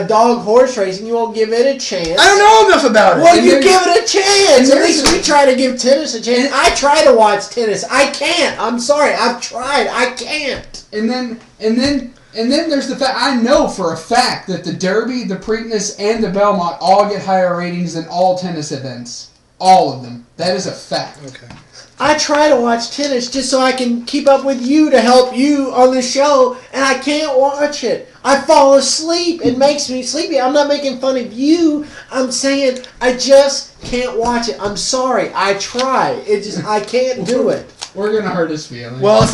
dog horse racing. You won't give it a chance.
I don't know enough about it.
Well, you give it a chance. At least we try to give tennis a chance.
And
I try to watch tennis. I can't. I'm sorry. I've tried. I can't.
And then there's the fact, I know for a fact that the Derby, the Preakness, and the Belmont all get higher ratings than all tennis events. All of them. That is a fact.
Okay.
I try to watch tennis just so I can keep up with you to help you on the show, and I can't watch it. I fall asleep. It makes me sleepy. I'm not making fun of you. I'm saying I just can't watch it. I'm sorry. I try. I can't do it.
We're going to hurt his feelings.
Well, it's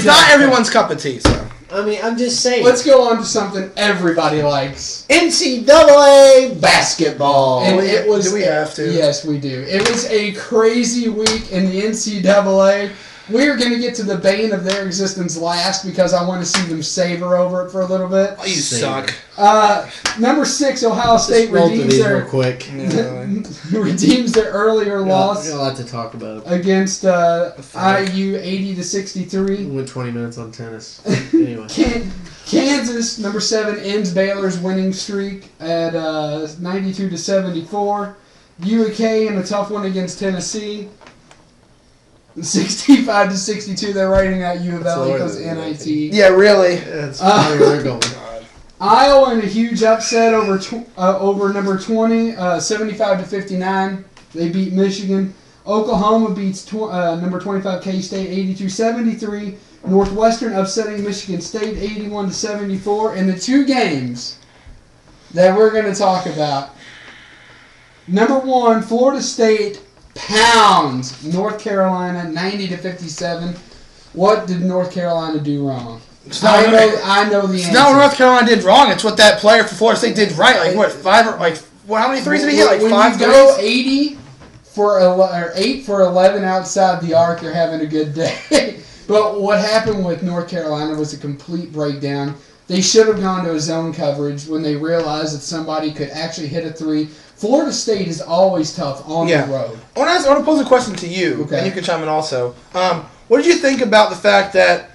not everyone's cup of tea, so...
I mean, I'm just saying.
Let's go on to something everybody likes.
NCAA basketball.
And it was.
Do we have to?
Yes, we do. It was a crazy week in the NCAA. We're going to get to the bane of their existence last because I want to see them savor over it for a little bit.
Oh, you suck.
Number 6, Ohio State
Roll through
redeems
these
their
real quick.
redeems their earlier loss
We got a lot to talk about.
against IU 80-63.
We went 20 minutes on tennis. Anyway.
Kansas, number 7, ends Baylor's winning streak at 92-74. UK in a tough one against Tennessee. 65-62. They're writing out U of L because NIT.
Yeah, really.
That's probably where they're going.
Iowa in a huge upset over number 20, 75-59. They beat Michigan. Oklahoma beats number 25 K-State 82-73. Northwestern upsetting Michigan State 81-74. And the two games that we're going to talk about. Number 1, Florida State pounds North Carolina 90-57. What did North Carolina do wrong? I know the answer.
It's not what North Carolina did wrong. It's what that player for Florida State did right. Like what? 5 or like what? How many threes did he hit? Like
when
5
you go
threes?
80 for 8 for 11 outside the arc, you're having a good day. But what happened with North Carolina was a complete breakdown. They should have gone to a zone coverage when they realized that somebody could actually hit a 3. Florida State is always tough on the road.
I want to pose a question to you,
Okay.
and you can chime in also. What did you think about the fact that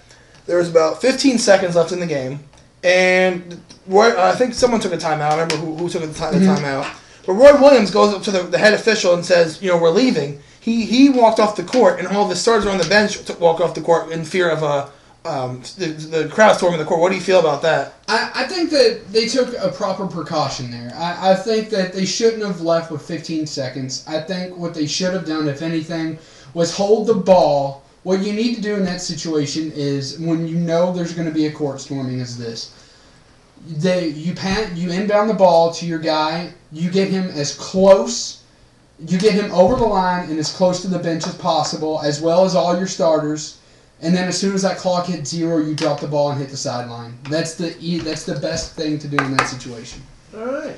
there was about 15 seconds left in the game, and I think someone took a timeout. I remember who took the timeout. But Roy Williams goes up to the head official and says, we're leaving. He walked off the court, and all the starters on the bench walked off the court in fear of the crowd storming the court. What do you feel about that?
I think that they took a proper precaution there. I think that they shouldn't have left with 15 seconds. I think what they should have done, if anything, was hold the ball. What you need to do in that situation is, when you know there's going to be a court storming, is this. You inbound the ball to your guy. You get him as close. You get him over the line and as close to the bench as possible, as well as all your starters. And then as soon as that clock hits 0, you drop the ball and hit the sideline. That's the best thing to do in that situation.
All right.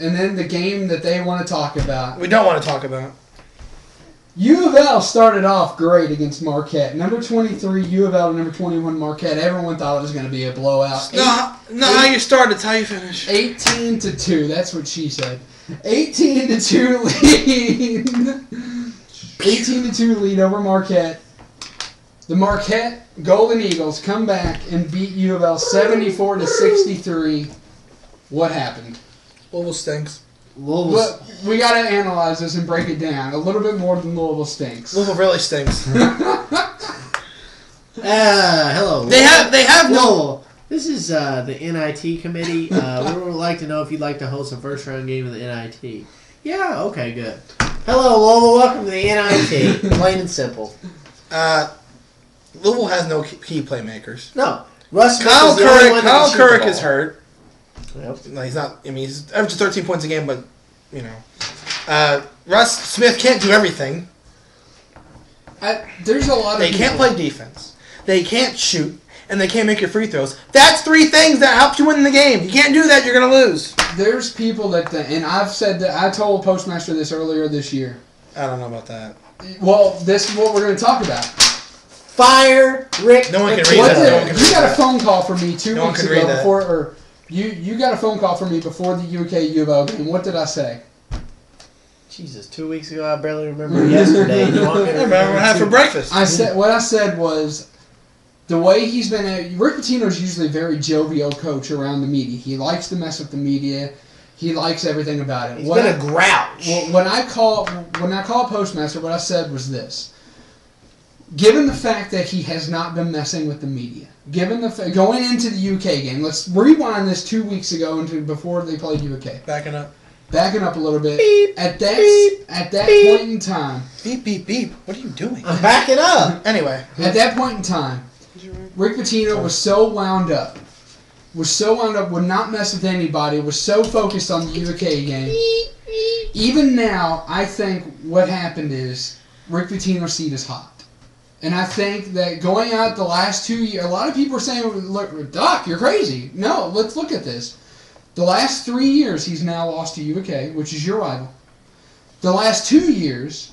And then the game that they want to talk about.
We don't want to talk about.
U of L started off great against Marquette. Number 23, U of L, and number 21, Marquette. Everyone thought it was going to be a blowout.
No, how you start, it's how you finish.
18-2. That's what she said. 18-2 lead. 18-2 lead over Marquette. The Marquette Golden Eagles come back and beat U of L 74-63. What happened?
Louisville stinks.
But we got to analyze this and break it down a little bit more than Louisville stinks.
Louisville really stinks.
Hello.
They have no.
Louisville. This is the NIT committee. We would like to know if you'd like to host a first-round game of the NIT. Yeah, okay, good. Hello, Louisville. Welcome to the NIT. Plain and simple.
Louisville has no key playmakers.
No. Russ Smith
Kyle
is the only one that can
Kyle
shoot the
Kirk
ball.
is hurt.
Yep.
No, he's not. I mean, he's averaging 13 points a game, but Russ Smith can't do everything.
There's a lot of
They can't play defense. They can't shoot, and they can't make your free throws. That's 3 things that help you win the game. You can't do that, you're gonna lose.
There's people that, and I've said that. I told Postmaster this earlier this year.
I don't know about that.
Well, this is what we're going to talk about.
Fire Rick.
No one can
McCoy.
read that. No one can
You
read
got a
that.
phone call from me 2
No one
weeks
can
ago
read that.
before, or you got a phone call from me before the UK U of L game. What did I say?
Jesus, 2 weeks ago, I barely remember yesterday. You want me to
I remember what I had for breakfast.
What I said was, the way he's been Rick Pitino's usually a very jovial coach around the media. He likes to mess with the media. He likes everything about it.
He's been a grouch.
When I call Postmaster, what I said was this. Given the fact that he has not been messing with the media, going into the UK game, let's rewind this 2 weeks ago into before they played UK.
Backing up
A little bit.
Beep,
At that
beep,
point in time.
Beep, beep, beep. What are you doing?
I'm backing up.
Anyway.
At that point in time, Rick Pitino was so wound up, would not mess with anybody, was so focused on the UK game. Even now, I think what happened is Rick Pitino's seat is hot. And I think that going out the last 2 years, a lot of people are saying, "Look, Doc, you're crazy." No, let's look at this. The last 3 years, he's now lost to UK, which is your rival. The last 2 years,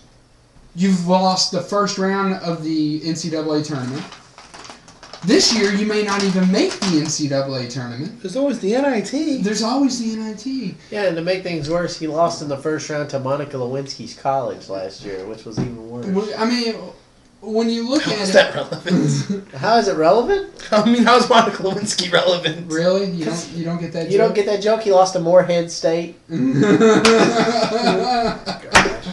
you've lost the first round of the NCAA tournament. This year, you may not even make the NCAA tournament.
There's always the NIT.
There's always the NIT.
Yeah, and to make things worse, he lost in the first round to Monica Lewinsky's college last year, which was even worse.
I mean, when you look
How
at
is
it,
that relevant?
How is it relevant?
I mean, how is Monica Lewinsky relevant?
really, you don't get that.
You don't get that joke? He lost to Morehead State.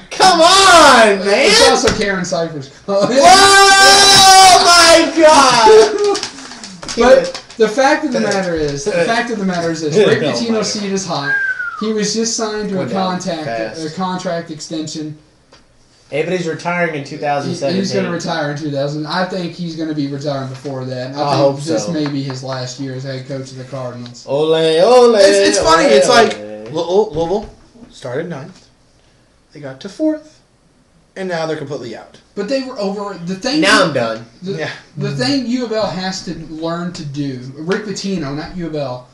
Come on, man!
It's also Karen Cypher's college.
Oh my God!
But the fact of the matter is this: Rick
Oh,
Pitino
my
seat is hot. He was just signed to
Going
a
down fast.
contract extension.
Hey, but he's retiring in 2017.
He's going to retire in 2000. I think he's going to be retiring before that.
I
think
hope
this
so.
may be his last year as head coach of the Cardinals.
Ole, ole.
It's funny.
ole,
It's like
ole.
Louisville started 9th. They got to 4th. And now they're completely out.
But they were over the thing.
Now I'm done.
The thing U of L has to learn to do, Rick Pitino, not U of L,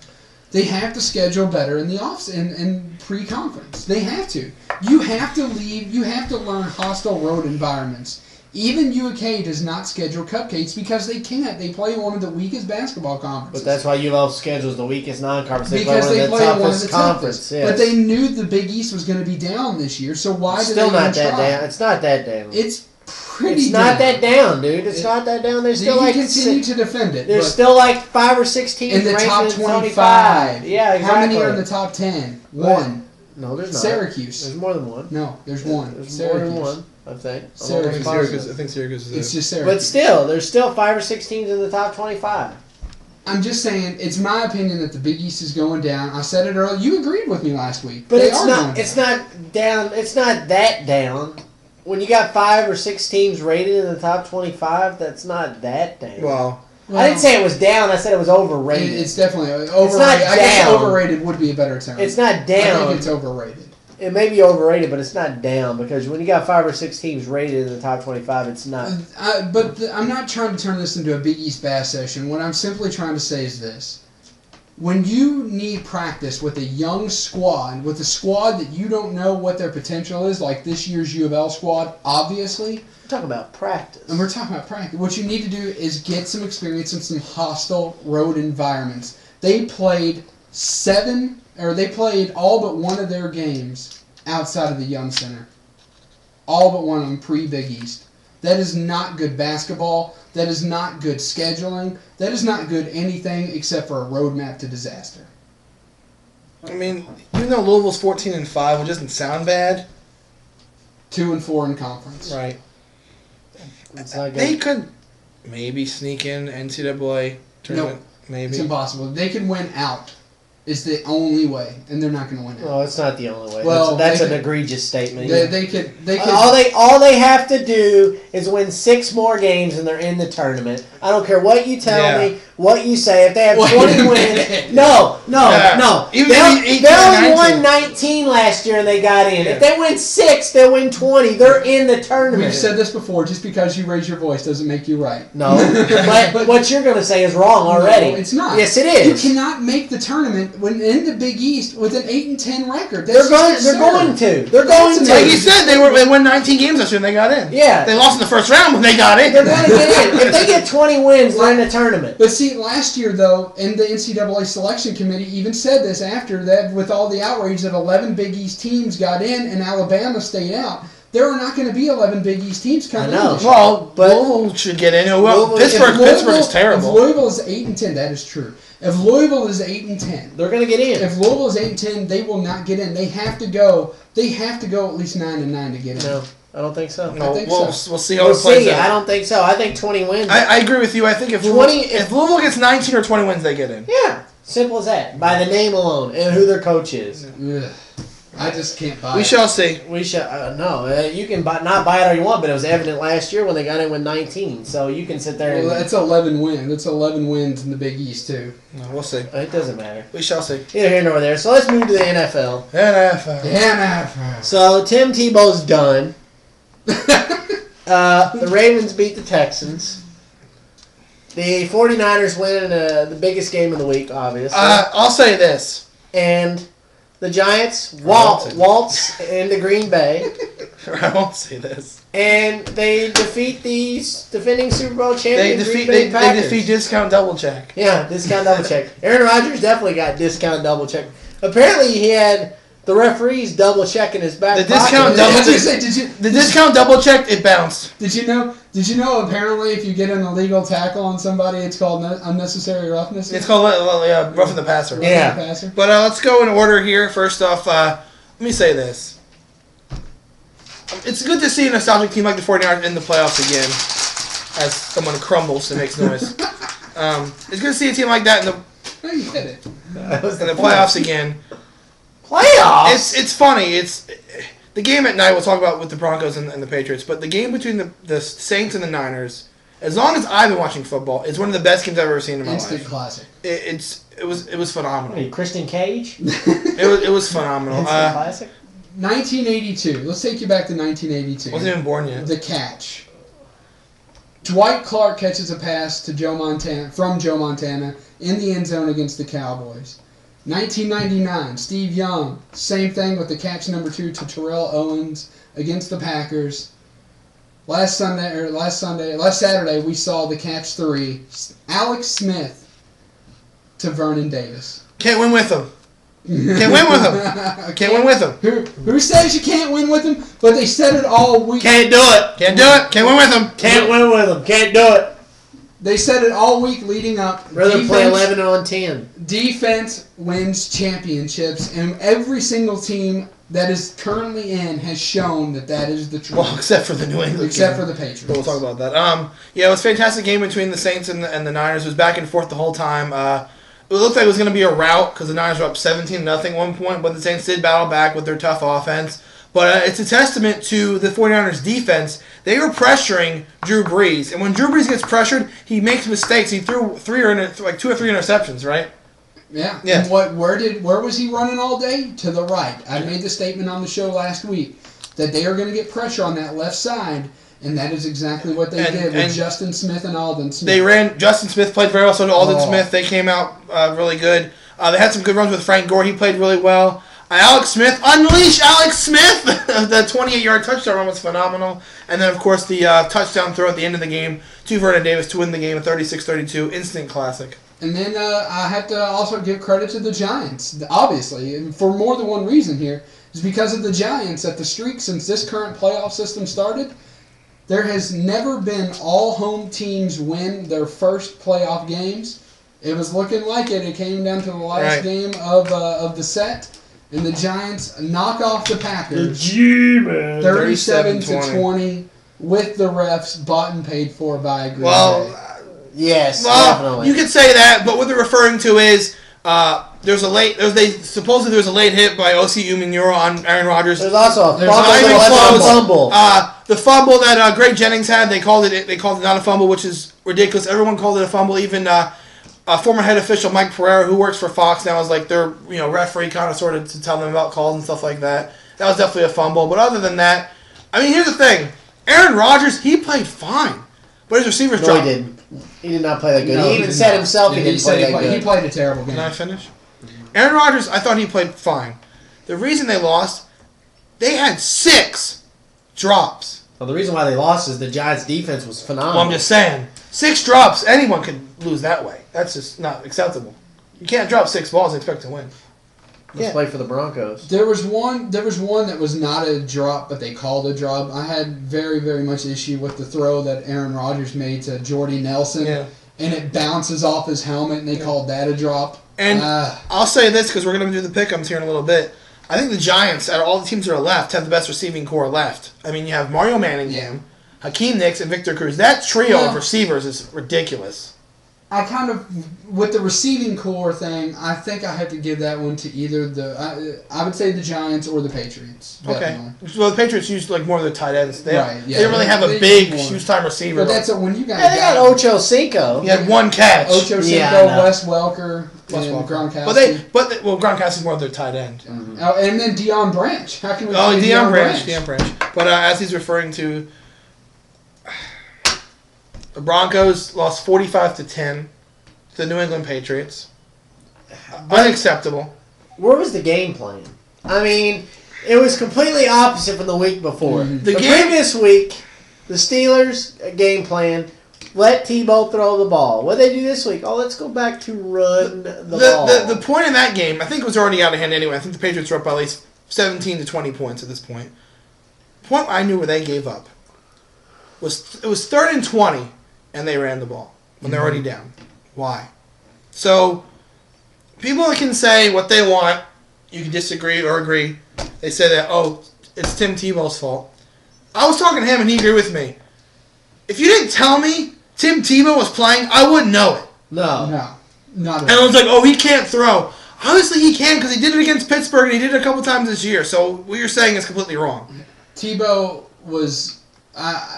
they have to schedule better in the off in pre-conference. They have to. You have to leave. You have to learn hostile road environments. Even UK does not schedule cupcakes because they can't. They play one of the weakest basketball conferences.
But that's why UL schedules the weakest non-conference.
Because they play one of the
conference.
toughest.
Yes.
But they knew the Big East was going to be down this year, so why
It's
did
still
they even
not that
try?
down. It's not that down.
It's pretty.
It's not
down.
that down, dude. It's not that down. There's still
You
like
continue to defend it.
there's
but
still like 5 or 6 teams
in the
ranked
top
in
25.
Yeah, exactly.
How many are in the top 10? One.
No, there's not.
Syracuse.
There's more than one.
No, there's one.
There's
Syracuse.
more than one, I think. I'm
Syracuse.
almost positive.
I think Syracuse is
It's
there.
just Syracuse.
But still, there's still 5 or 6 teams in the top 25.
I'm just saying, it's my opinion that the Big East is going down. I said it earlier. You agreed with me last week.
But
They
it's
are
not.
going
It's
down.
not down. It's not that down. When you got 5 or 6 teams rated in the top 25, that's not that down.
Well,
I didn't say it was down. I said it was overrated.
It's definitely overrated.
not
I guess
down.
overrated would be a better term.
It's not
I
down.
think it's overrated.
It may be overrated, but it's not down because when you got 5 or 6 teams rated in the top 25, it's not.
I'm not trying to turn this into a Big East bass session. What I'm simply trying to say is this. When you need practice with a young squad, with a squad that you don't know what their potential is, like this year's U of L squad, obviously,
We're talking about practice.
and we're talking about practice, what you need to do is get some experience in some hostile road environments. They played all but one of their games outside of the Young Center. All but one of them pre-Big East. That is not good basketball. That is not good scheduling. That is not good anything except for a roadmap to disaster.
I mean, even though Louisville's 14-5, which doesn't sound bad,
2-4 in conference.
right?
It's not good.
They could maybe sneak in NCAA tournament. Maybe.
It's impossible. They can win out. Is the only way, and they're not going to win out.
Well, it's not the only way.
Well,
that's
they
an
could-
egregious statement.
They could.
All they have to do is win 6 more games and they're in the tournament. I don't care what you tell me, what you say. If they have 20 wins, no.
Even
They
if you- 18
they
or
only
19.
won 19 last year and they got in.
Yeah.
If they win 6, they'll win 20. They're in the tournament.
We've said this before. Just because you raise your voice doesn't make you right.
No, but what you're going to say is wrong already.
No, it's not.
Yes, it is.
You cannot make the tournament when in the Big East with an 8-10 record.
They're going to. They're going to.
Like you said, they won 19 games last year and they got in.
Yeah.
They lost in the first round when they got in.
They're going to get in. If they get 20 wins, they're in the tournament.
But see, last year though, and the NCAA selection committee even said this after that, with all the outrage that 11 Big East teams got in and Alabama stayed out. There are not going to be 11 Big East teams coming in this year.
Well, Louisville should get in. Well,
Louisville-
Pittsburgh is terrible.
If Louisville is 8-10, that is true. If Louisville is 8-10,
They're going to get in.
if Louisville is 8-10, they will not get in. They have to go. They have to go at least 9-9 to get in.
No, I don't think so.
No,
I think
we'll
so.
see how
We'll
it plays
see.
out.
I don't think so. I think 20 wins.
I agree with you. I think if
20
if Louisville gets 19 or 20 wins, they get in.
Yeah, simple as that. By the name alone and who their coach is.
Ugh. I just can't buy
We
it.
shall see.
We should you can not buy it all you want, but it was evident last year when they got in with 19. So you can sit there
Well,
and
that's 11 wins. That's 11 wins in the Big East too.
No, we'll see.
it doesn't matter.
We shall see.
Neither here nor there. So let's move to the NFL.
NFL.
Yeah,
So Tim Tebow's done. The Ravens beat the Texans. The 49ers win in the biggest game of the week, obviously.
I'll say this.
And the Giants waltz into Green Bay.
I won't say this.
And they defeat the defending Super Bowl champions.
They defeat Discount Double Check.
Yeah, Discount Double Check. Aaron Rodgers definitely got Discount Double Check. Apparently, he had the referees double checking his back.
The discount discount double checked. It bounced.
Did you know? Apparently, if you get an illegal tackle on somebody, it's called unnecessary roughness.
It's called roughing the passer.
Yeah.
But let's go in order here. First off, let me say this. It's good to see a nostalgic team like the 49ers in the playoffs again, as someone crumbles and makes noise. It's good to see a team like that in
You hit it.
the playoffs again.
Playoffs?
It's funny. It's the game at night we'll talk about with the Broncos and the Patriots, but the game between the Saints and the Niners, as long as I've been watching football, it's one of the best games I've ever seen in my
Instant
life.
classic.
It was phenomenal.
Hey, Kristen Cage?
It was phenomenal.
Instant classic?
1982. Let's take you back to 1982.
Wasn't even born yet.
The catch. Dwight Clark catches a pass to from Joe Montana in the end zone against the Cowboys. 1999, Steve Young, same thing with the catch number 2 to Terrell Owens against the Packers. Last Saturday, we saw the catch 3, Alex Smith to Vernon Davis.
Can't win with him. Can't win with him. Can't win with him.
Who says you can't win with him? But they said it all week.
Can't do it.
Can't do it. Can't win with him.
Can't win with them. Can't do it.
They said it all week leading up.
Rather play 11 on 10.
Defense wins championships, and every single team that is currently in has shown that is the truth.
Well, except for the New England
Except
game.
for the Patriots.
But we'll talk about that. Yeah, it was a fantastic game between the Saints and the Niners. It was back and forth the whole time. It looked like it was going to be a rout because the Niners were up 17-0 at one point, but the Saints did battle back with their tough offense. But it's a testament to the 49ers defense. They were pressuring Drew Brees. And when Drew Brees gets pressured, he makes mistakes. He threw 2 or 3 interceptions, right?
Yeah.
Yeah.
And where was he running all day? To the right. I made the statement on the show last week that they are going to get pressure on that left side, and that is exactly what they did with Justin Smith and Aldon Smith.
Justin Smith played very well, so did Aldon Smith. They came out really good. They had some good runs with Frank Gore. He played really well. Alex Smith, unleash Alex Smith! The 28-yard touchdown run was phenomenal. And then, of course, the touchdown throw at the end of the game to Vernon Davis to win the game at 36-32. Instant classic.
And then I have to also give credit to the Giants, obviously, and for more than one reason here. It's because of the Giants that the streak since this current playoff system started, there has never been all home teams win their first playoff games. It was looking like it. It came down to the last game of the set. And the Giants knock off the Packers 37-20 with the refs bought and paid for by Green Bay.
Yes, definitely.
You could say that, but what they're referring to is there's a late hit by O.C. Umenyiora on Aaron Rodgers.
There's also a
fumble. The fumble that Greg Jennings had, they called it not a fumble, which is ridiculous. Everyone called it a fumble, even former head official Mike Pereira, who works for Fox now, is like their referee, kind of sort of to tell them about calls and stuff like that. That was definitely a fumble. But other than that, I mean, here's the thing: Aaron Rodgers, he played fine, but his receivers dropped.
He didn't. He did not play that good.
No,
he even said himself he didn't play that good.
He played a terrible game.
Can I finish? Aaron Rodgers, I thought he played fine. The reason they lost, they had 6 drops.
Well, the reason why they lost is the Giants' defense was phenomenal.
Well, I'm just saying, 6 drops, anyone could lose that way. That's just not acceptable. You can't drop 6 balls and expect to win.
Let's play for the Broncos.
There was one that was not a drop, but they called a drop. I had very, very much issue with the throw that Aaron Rodgers made to Jordy Nelson, and it bounces off his helmet, and they called that a drop.
And I'll say this, because we're going to do the pick-ems here in a little bit. I think the Giants, out of all the teams that are left, have the best receiving core left. I mean, you have Mario Manningham, Hakeem Nicks, and Victor Cruz. That trio of receivers is ridiculous.
I kind of, with the receiving core thing, I think I have to give that one to either I would say the Giants or the Patriots. Definitely.
Okay. Well, the Patriots used like more of their tight ends. They didn't really have a
they
big,
used
huge-time receiver.
But that's when you guys
they got Ocho Cinco.
He had 1 catch.
Ocho Cinco, Wes Welker, and Gronkowski.
But Gronkowski's more of their tight end.
Mm-hmm. And then Deion Branch. How can we
Deion Branch. But as he's referring to, The Broncos lost 45-10 to the New England Patriots. Unacceptable.
Where was the game plan? I mean, it was completely opposite from the week before.
Mm-hmm.
The previous week, the Steelers game plan, let Tebow throw the ball. What did they do this week? Oh, let's go back to run the ball.
The point in that game, I think it was already out of hand anyway. I think the Patriots were up by at least 17 to 20 points at this point. The point I knew where they gave up was it was 3rd and 20, and they ran the ball when they're already down. Why? So people can say what they want. You can disagree or agree. They say that, oh, it's Tim Tebow's fault. I was talking to him, and he agreed with me. If you didn't tell me Tim Tebow was playing, I wouldn't know it.
No.
Not
And I was like, oh, he can't throw. Obviously he can because he did it against Pittsburgh, and he did it a couple times this year. So what you're saying is completely wrong.
Tebow was...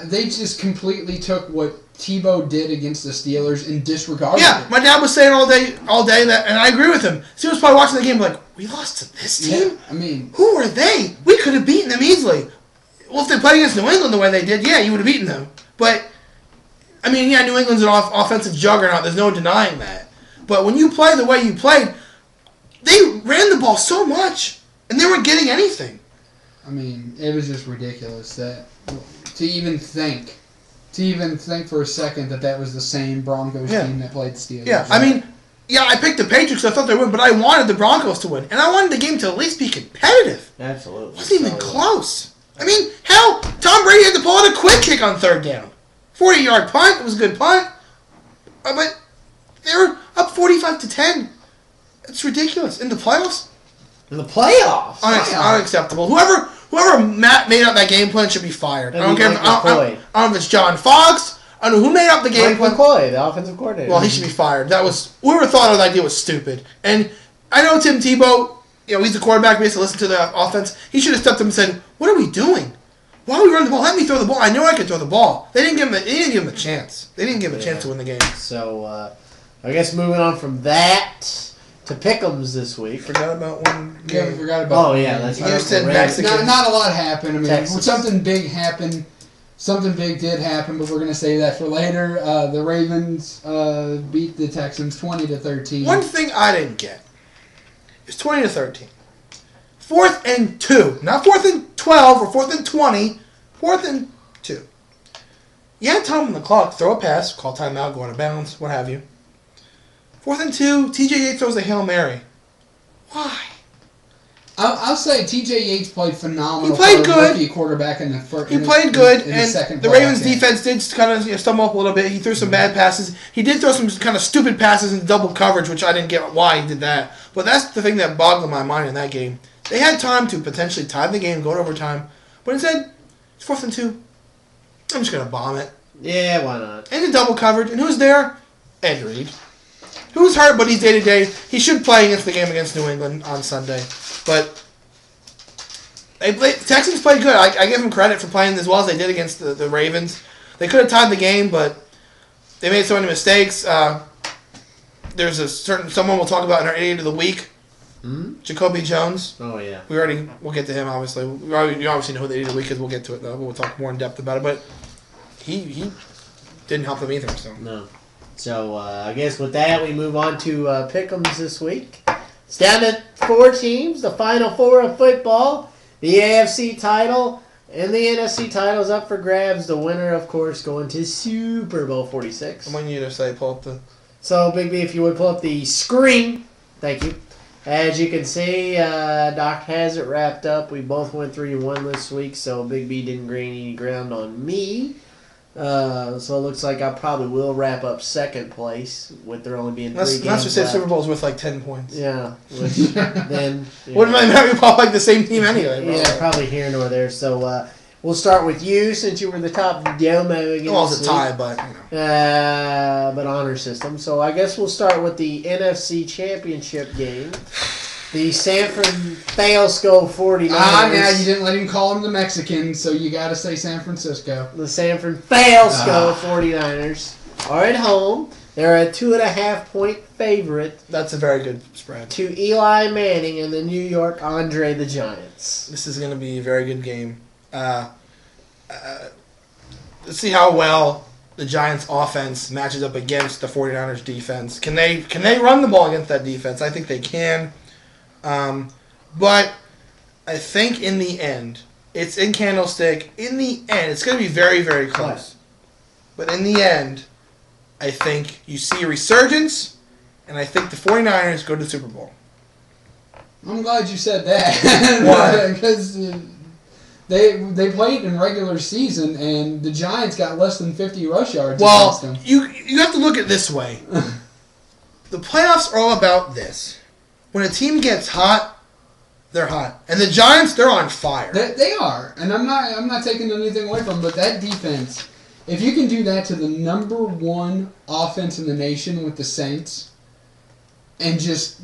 they just completely took what Tebow did against the Steelers and disregarded it.
My dad was saying all day that, and I agree with him. So he was probably watching the game like, we lost to this team?
Yeah, I mean...
Who are they? We could have beaten them easily. Well, if they played against New England the way they did, yeah, you would have beaten them. But, I mean, yeah, New England's an offensive juggernaut. There's no denying that. But when you play the way you played, they ran the ball so much, and they weren't getting anything.
I mean, it was just ridiculous that to even think for a second that was the same Broncos team that played the Steelers.
Yeah, I mean, I picked the Patriots because I thought they would, but I wanted the Broncos to win, and I wanted the game to at least be competitive.
Absolutely.
It wasn't even close. I mean, hell, Tom Brady had to pull out a quick kick on 3rd down. 40-yard punt. It was a good punt. But they were up 45-10. It's ridiculous. In the playoffs?
In the playoffs?
Unacceptable. Whoever made up that game plan should be fired. I don't care. I don't know if it's John Fox. I don't know who made up the game plan.
Mike McCoy, the offensive coordinator.
Well, he should be fired. Whoever thought of the idea was stupid. And I know Tim Tebow, he's the quarterback. We have to listen to the offense. He should have stepped up and said, "What are we doing? Why are we running the ball? Let me throw the ball. I know I can throw the ball." They didn't give him a chance. They didn't give him a chance to win the game.
So, I guess moving on from that to Pick'ems this week.
Forgot about one game.
Yeah, we forgot about one game.
That's
Houston,
right.
Mexican.
Not a lot happened. I mean,
Texas.
something big happened. Something big did happen, but we're going to save that for later. The Ravens beat the Texans 20-13.
One thing I didn't get is 20-13. 4th and 2, not 4th and 12 or 4th and 20. 4th and 2. You had time on the clock. Throw a pass, call timeout, go out of bounds, what have you. 4th and 2. T.J. Yates throws a Hail Mary. Why?
I'll say T.J. Yates played phenomenal.
He played
for
good.
A rookie quarterback in the first.
He played good,
in the
and
second
the
playoff
Ravens'
game.
defense did kind of stumble up a little bit. He threw some bad passes. He did throw some kind of stupid passes in double coverage, which I didn't get why he did that. But that's the thing that boggled my mind in that game. They had time to potentially tie the game, go to overtime, but instead, it's 4th and 2. I'm just going to bomb it.
Yeah, why not?
And the double coverage. And who's there? Ed Reed. Who's hurt, but he's day-to-day. He should play against the game against New England on Sunday. But the Texans played good. I give them credit for playing as well as they did against the Ravens. They could have tied the game, but they made so many mistakes. There's a certain someone we'll talk about in our Idiot of the Week. Jacoby Jones.
Oh, yeah.
We'll get to him, obviously. You obviously know who the Idiot of the Week is. We'll get to it, though. We'll talk more in depth about it. But he didn't help them either. So.
No. So, I guess with that, we move on to Pick'ems this week. It's down to 4 teams, the Final Four of football, the AFC title, and the NFC title is up for grabs. The winner, of course, going to Super Bowl 46.
I want you to say, pull up the...
So, Big B, if you would pull up the screen. Thank you. As you can see, Doc has it wrapped up. We both went 3-1 this week, so Big B didn't gain any ground on me. So it looks like I probably will wrap up second place with there only being 3 games
Let's just say
left.
Super Bowl's worth like 10 points.
Yeah. Which then...
Wouldn't matter if you pop like the same team anyway. Bro.
Yeah, probably here nor there. So we'll start with you since you were the top domo again.
Well, it's a tie, but you know.
But honor system. So I guess we'll start with the NFC Championship game. The San Francisco 49ers.
Now you didn't let him call him the Mexican, so you got to say San Francisco.
The San Francisco 49ers are at home. They're a 2.5-point favorite
That's a very good spread.
to Eli Manning and the New York Andre the Giants.
This is going to be a very good game. Let's see how well the Giants' offense matches up against the 49ers' defense. Can they run the ball against that defense? I think they can. But I think in the end, it's in Candlestick. In the end, it's going to be very, very close. But in the end, I think you see a resurgence, and I think the 49ers go to the Super Bowl.
I'm glad you said that.
Why?
Because they played in regular season, and the Giants got less than 50 rush yards against them.
You have to look at it this way. The playoffs are all about this. When a team gets hot, they're hot. And the Giants, they're on fire.
They are. And I'm not taking anything away from them, but that defense, if you can do that to the number one offense in the nation with the Saints, and just,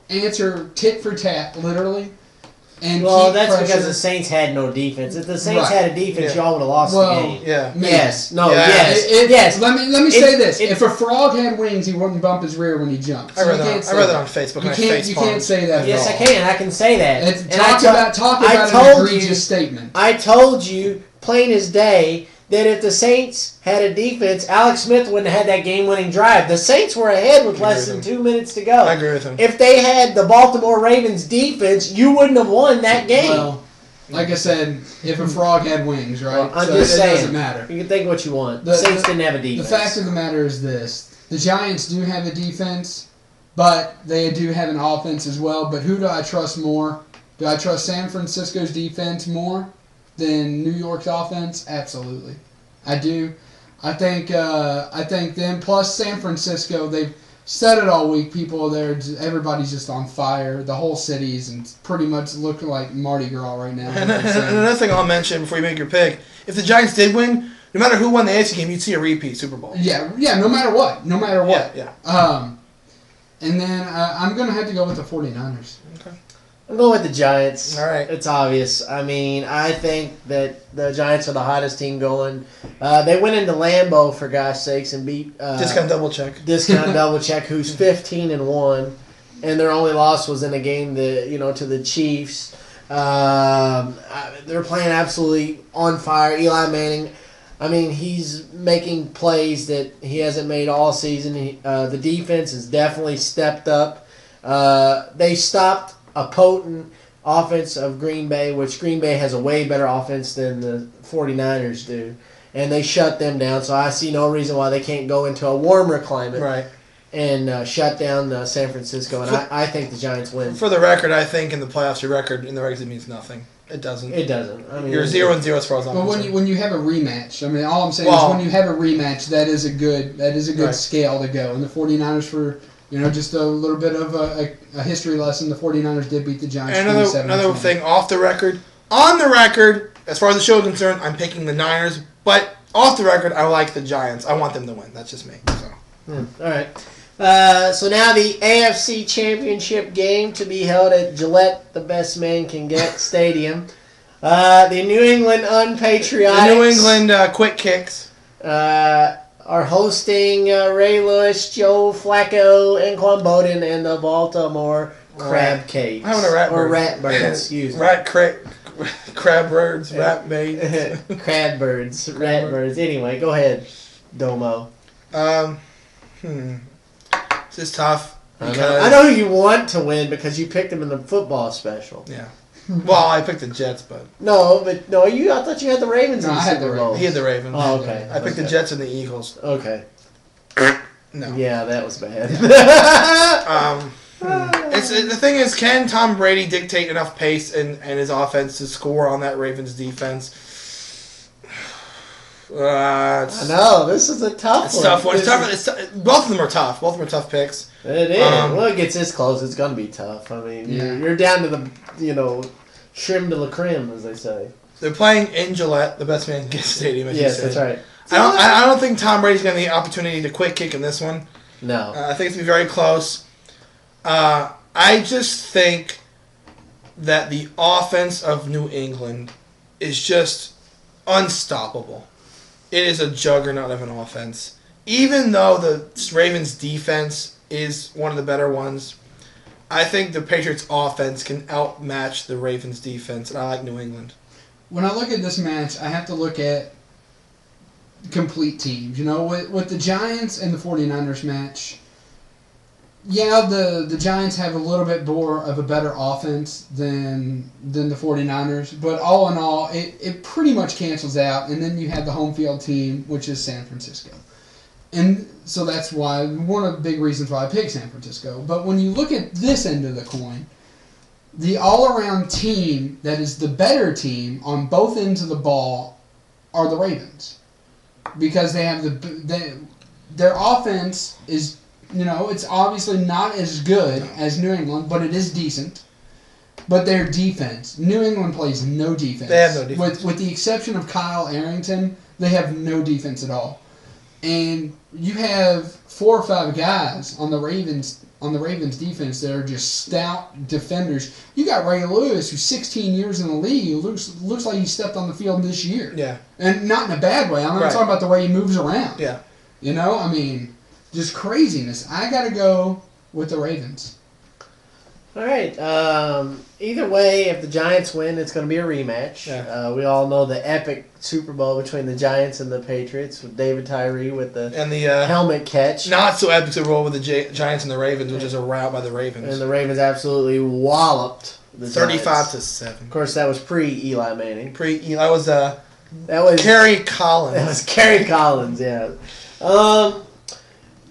answer tit for tat, literally. And
well, that's
pressure.
because the Saints had no defense. If the Saints
Right.
had a defense, y'all would have lost the game.
Yeah.
Yes. No.
Yeah.
Yes.
Let me say this: if a frog had wings, he wouldn't bump his rear when he jumps.
I read that on Facebook.
You can't say that.
Yes,
at all.
I can. I can say that.
Talk about an egregious statement.
I told you, plain as day, that if the Saints had a defense, Alex Smith wouldn't have had that game-winning drive. The Saints were ahead with less than 2 minutes to go.
I agree with him.
If they had the Baltimore Ravens defense, you wouldn't have won that game.
Well, like I said, if a frog had wings, right?
Well, I'm just saying.
It doesn't matter.
You can think what you want. The Saints didn't have a defense.
The fact of the matter is this. The Giants do have a defense, but they do have an offense as well. But who do I trust more? Do I trust San Francisco's defense more than New York's offense? Absolutely. I do. I think them plus San Francisco, they've said it all week. People there, everybody's just on fire. The whole city's and pretty much looking like Mardi Gras right now.
And another thing I'll mention before you make your pick, if the Giants did win, no matter who won the AFC game, you'd see a repeat Super Bowl.
Yeah, no matter what.
Yeah.
And then I'm going to have to go with the 49ers.
Okay.
I'm going with the Giants.
All right.
It's obvious. I mean, I think that the Giants are the hottest team going. They went into Lambeau, for gosh sakes, and beat
Discount double check.
Discount double check, who's 15-1, and their only loss was in a game to the Chiefs. They're playing absolutely on fire. Eli Manning, I mean, he's making plays that he hasn't made all season. The defense has definitely stepped up. They stopped a potent offense of Green Bay, which Green Bay has a way better offense than the 49ers do. And they shut them down, so I see no reason why they can't go into a warmer climate and shut down San Francisco. And I think the Giants win.
For the record, I think in the playoffs, your record in the regular season means nothing. It doesn't.
It doesn't. I mean,
you're 0-0 as far as I'm concerned.
But when you have a rematch, I mean, all I'm saying is when you have a rematch, that is a good scale to go. And the 49ers for just a little bit of a history lesson. The 49ers did beat the Giants.
And another thing off the record. On the record, as far as the show is concerned, I'm picking the Niners. But off the record, I like the Giants. I want them to win. That's just me. So.
All right. So now the AFC Championship game to be held at Gillette, the best man can get stadium. The New England Unpatriotics.
The New England Quick Kicks.
Are hosting Ray Lewis, Joe Flacco, and Quan Bowden and the Baltimore Crab Cakes.
I'm having a rat bird.
Or Rat Birds, excuse me.
Crab birds, rat bait.
Crab birds, rat birds. Anyway, go ahead, Domo.
This is tough.
I know you want to win because you picked them in the football special.
Yeah. Well, I picked the Jets, but...
I thought you had the Ravens in the Super Bowl.
He had the Ravens.
Oh, okay.
I picked the Jets and the Eagles.
Okay.
No.
Yeah, that was bad.
The thing is, can Tom Brady dictate enough pace and his offense to score on that Ravens defense?
I know, this is a tough one.
It's tough. Both of them are tough. Both of them are tough picks.
It is. Well, it gets this close, it's going to be tough. I mean, you're down to the, creme de la creme, as they say.
They're playing in Gillette, the best man gets stadium, as you said.
Yes, that's right.
I don't think Tom Brady's going to get the opportunity to quick kick in this one.
No.
I think it's going to be very close. I just think that the offense of New England is just unstoppable. It is a juggernaut of an offense. Even though the Ravens' defense is one of the better ones, I think the Patriots' offense can outmatch the Ravens' defense, and I like New England.
When I look at this match, I have to look at complete teams. You know, with the Giants and the 49ers match, yeah, the Giants have a little bit more of a better offense than the 49ers, but all in all, it pretty much cancels out, and then you have the home field team, which is San Francisco. And so that's why, one of the big reasons why I picked San Francisco. But when you look at this end of the coin, the all-around team that is the better team on both ends of the ball are the Ravens. Because they have their offense is, you know, it's obviously not as good as New England, but it is decent. But their defense, New England plays no defense.
They have no defense.
With the exception of Kyle Arrington, they have no defense at all. And you have 4 or 5 guys on the Ravens defense that are just stout defenders. You got Ray Lewis, who's 16 years in the league, who looks like he stepped on the field this year.
Yeah.
And not in a bad way. I'm not talking about the way he moves around.
Yeah.
You know, I mean, just craziness. I got to go with the Ravens.
All right. Either way, if the Giants win, it's going to be a rematch.
Yeah.
We all know the epic Super Bowl between the Giants and the Patriots with David Tyree with the helmet catch.
Not so epic Super Bowl with the Giants and the Ravens, which is a rout by the Ravens.
And the Ravens absolutely walloped the
35-7.
Of course, that was pre-Eli Manning.
That was
Kerry
Collins.
That was Kerry Collins, yeah.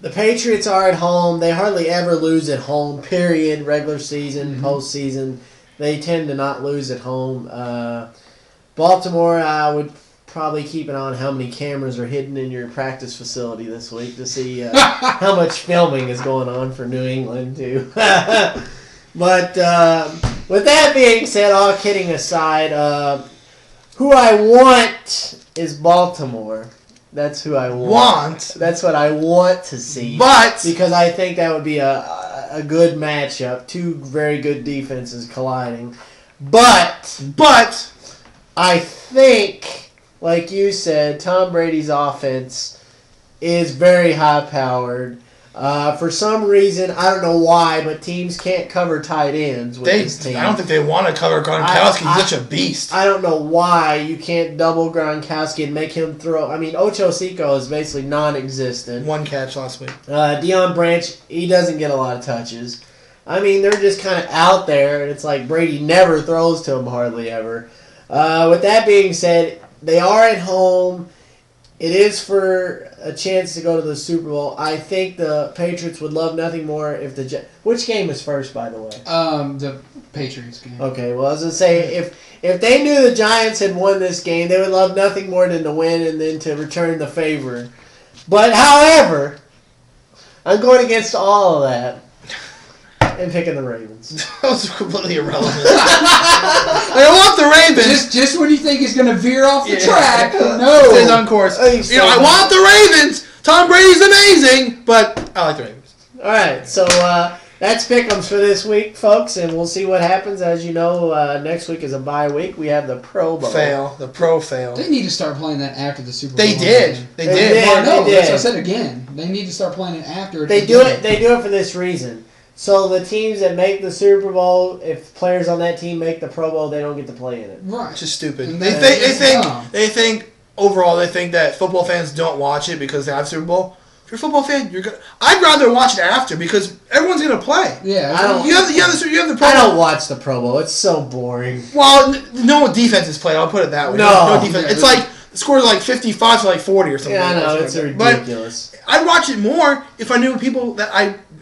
The Patriots are at home. They hardly ever lose at home, period. Regular season, postseason. They tend to not lose at home. Baltimore, I would probably keep an eye on how many cameras are hidden in your practice facility this week to see how much filming is going on for New England, too. But with that being said, all kidding aside, who I want is Baltimore. That's who I want. That's what I want to see.
But
because I think that would be a good matchup. 2 very good defenses colliding. But I think, like you said, Tom Brady's offense is very high-powered. For some reason, I don't know why, but teams can't cover tight ends with this team.
I don't think they want to cover Gronkowski. He's such a beast.
I don't know why you can't double Gronkowski and make him throw. I mean, Ocho Cinco is basically non-existent.
1 catch last week.
Deion Branch, he doesn't get a lot of touches. I mean, they're just kind of out there, and it's like Brady never throws to him hardly ever. With that being said, they are at home. It is for a chance to go to the Super Bowl. I think the Patriots would love nothing more if which game is first, by the way?
The Patriots game.
Okay, well, I was going to say, if they knew the Giants had won this game, they would love nothing more than to win and then to return the favor. But, however, I'm going against all of that and picking the Ravens.
That was completely irrelevant. I want the Ravens.
Just when you think he's going to veer off the track, no.
Stays on course. I want the Ravens. Tom Brady's amazing, but I like the Ravens.
All right, so that's Pick'ems for this week, folks, and we'll see what happens. As you know, next week is a bye week. We have the Pro Bowl.
The Pro fail.
They need to start playing that after the Super Bowl.
They did.
They did.
Well, no,
They
that's
did.
what I said again. They need to start playing it after.
They do it for this reason. So the teams that make the Super Bowl, if players on that team make the Pro Bowl, they don't get to play in it.
Right.
It's just stupid.
And
They think overall that football fans don't watch it because they have Super Bowl. If you're a football fan, I'd rather watch it after because everyone's gonna play.
Yeah.
You have the Pro Bowl.
I don't watch the Pro Bowl. It's so boring.
Well, no defense is played. I'll put it that way.
No
defense. It's like the score is like 55 to like 40 or something.
Yeah, I know. It's ridiculous.
But I'd watch it more if I knew people that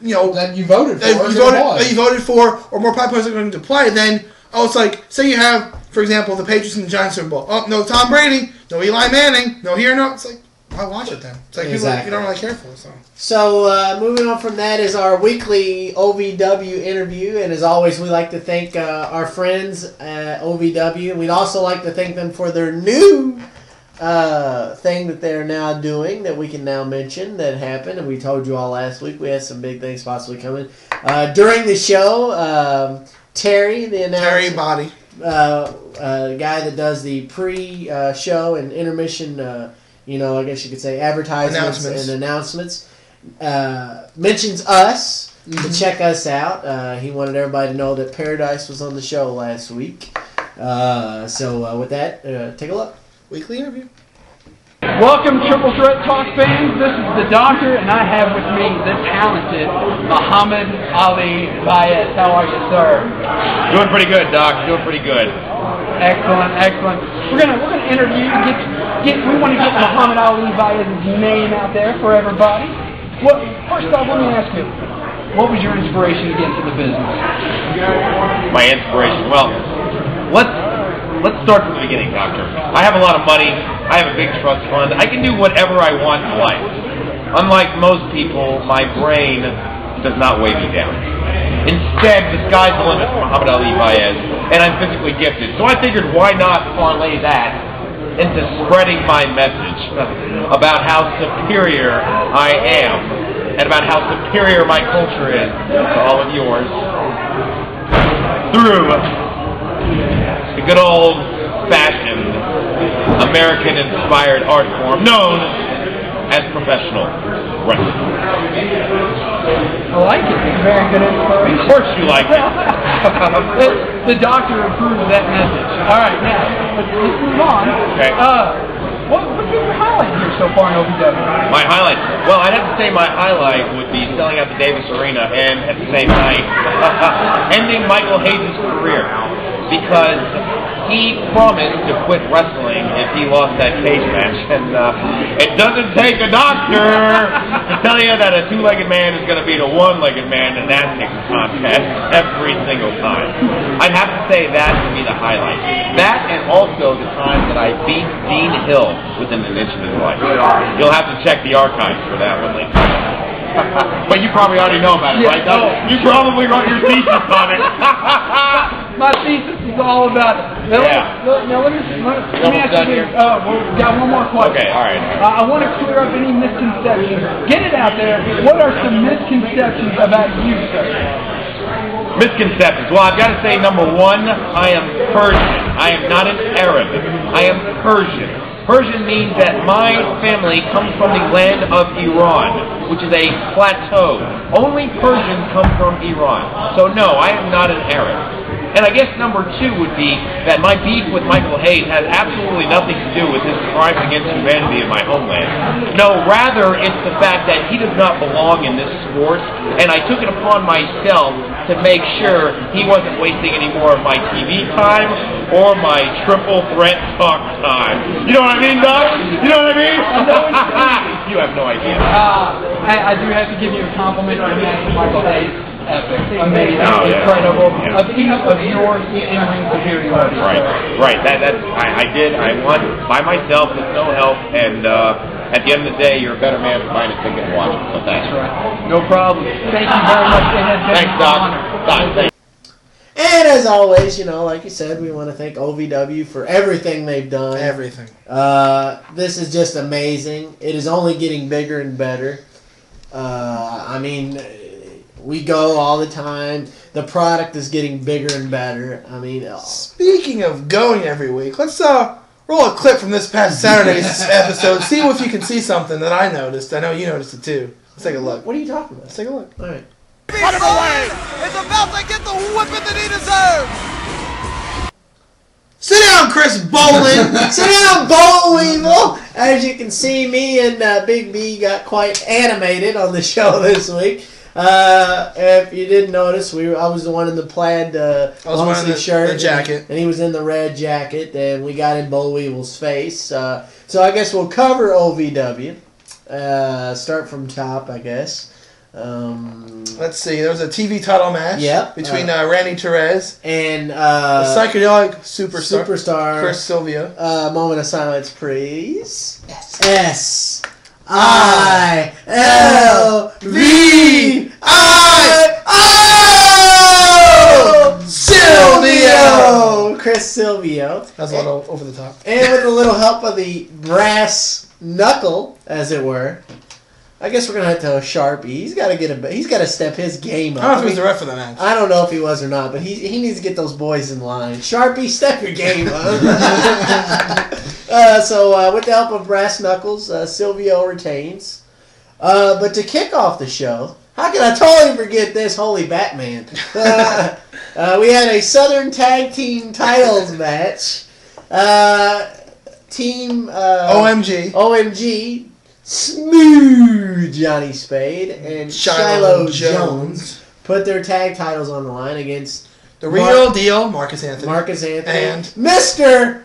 that you voted for.
That you voted for, or more players are going to play. Then it's like, say you have, for example, the Patriots and the Giants Super Bowl. Oh, no Tom Brady, no Eli Manning, no here, no. It's like, why watch it then? It's like people you don't really care for.
So moving on from that is our weekly OVW interview, and as always, we like to thank our friends at OVW, and we'd also like to thank them for their new thing that they're now doing that we can now mention that happened, and we told you all last week. We had some big things possibly coming during the show. Terry, the announcer,
Terry Body,
guy that does the pre-show and intermission, I guess you could say advertisements and announcements, mentions us to check us out. He wanted everybody to know that Paradise was on the show last week. So with that, take a look.
weekly interview.
Welcome, Triple Threat Talk fans. This is the Doctor, and I have with me the talented Muhammad Ali Baez. How are you, sir?
Doing pretty good, Doc. Doing pretty good.
Excellent, excellent. We're gonna interview. We want to get Muhammad Ali Baez's name out there for everybody. Well, first off, let me ask you, what was your inspiration to get into the business?
My inspiration. Well, let's start from the beginning, Doctor. I have a lot of money. I have a big trust fund. I can do whatever I want in life. Unlike most people, my brain does not weigh me down. Instead, the sky's the limit for Muhammad Ali Baez, and I'm physically gifted. So I figured, why not parlay that into spreading my message about how superior I am, and about how superior my culture is to all of yours, through the good old-fashioned American-inspired art form known as professional wrestling.
I like it. Very good inspiration.
Of course you like it.
The Doctor approves that message. All right, now, let's move on.
Okay.
What's been your highlight here so far in OVW?
My highlight? Well, I'd have to say my highlight would be selling out the Davis Arena and, at the same night, ending Michael Hayes' career. Because he promised to quit wrestling if he lost that cage match. And it doesn't take a doctor to tell you that a two-legged man is going to beat a one-legged man in that kicking contest every single time. I'd have to say that would be the highlight. That, and also the time that I beat Dean Hill within an inch of his life. You'll have to check the archives for that one later. But you probably already know about it, right? You probably wrote your thesis on it.
My thesis is all about it. Now, let me ask you this. We've got one more question.
Okay, all right.
I want to clear up any misconceptions. Get it out there. What are some misconceptions about you, sir?
Misconceptions. Well, I've got to say, number one, I am Persian. I am not an Arab. I am Persian. Persian means that my family comes from the land of Iran, which is a plateau. Only Persians come from Iran. So no, I am not an Arab. And I guess number two would be that my beef with Michael Hayes has absolutely nothing to do with his crimes against humanity in my homeland. No, rather it's the fact that he does not belong in this sport, and I took it upon myself to make sure he wasn't wasting any more of my TV time or my triple threat talk time. You know what I mean, Doc? You know what I mean? You have no idea.
I do have to give you a compliment on that, Michael Hayes. Epic, amazing,
Of
incredible. Your in-ring superiority.
Right. I won by myself with no help, and at the end of the day, you're a better man for buying a ticket and watching. So thanks.
That's right. No problem. Thank you very much. It has been
Thanks, Doc. Thanks.
And as always, like you said, we want to thank OVW for everything they've done.
Everything.
This is just amazing. It is only getting bigger and better. I mean, we go all the time. The product is getting bigger and better. I mean,
Speaking of going every week, let's roll a clip from this past Saturday's episode. See if you can see something that I noticed. I know you noticed it too. Let's take a look.
What are you talking about?
Let's take a look.
All right.
Put him away! It's about to get the whipping that he deserves!
Sit down, Chris Bolin.
Sit down, Bullweevil. As you can see, me and Big B got quite animated on the show this week. If you didn't notice, I was the one in the plaid long-sleeve shirt,
the jacket,
and he was in the red jacket, and we got in Bullweevil's face. So I guess we'll cover OVW. Start from top, I guess.
Let's see. There was a TV title match between Randy Torres
and
the psychedelic superstar
Chris
Silvio.
Moment of silence, please. S-I-L-V-I-O! Silvio! Chris Silvio.
That was a little over the top.
And with a little help of the brass knuckle, as it were. I guess we're gonna have to have Sharpie. He's got to step his game up.
I don't know if he was the ref for the match.
I don't know if he was or not, but he needs to get those boys in line. Sharpie, step your game up. So with the help of brass knuckles, Silvio retains. But to kick off the show, how can I totally forget this? Holy Batman! We had a Southern Tag Team Titles match. Team
OMG.
Smooth Johnny Spade and
Shiloh
Shiloh Jones put their tag titles on the line against
The Real Deal, Marcus Anthony.
And Mr.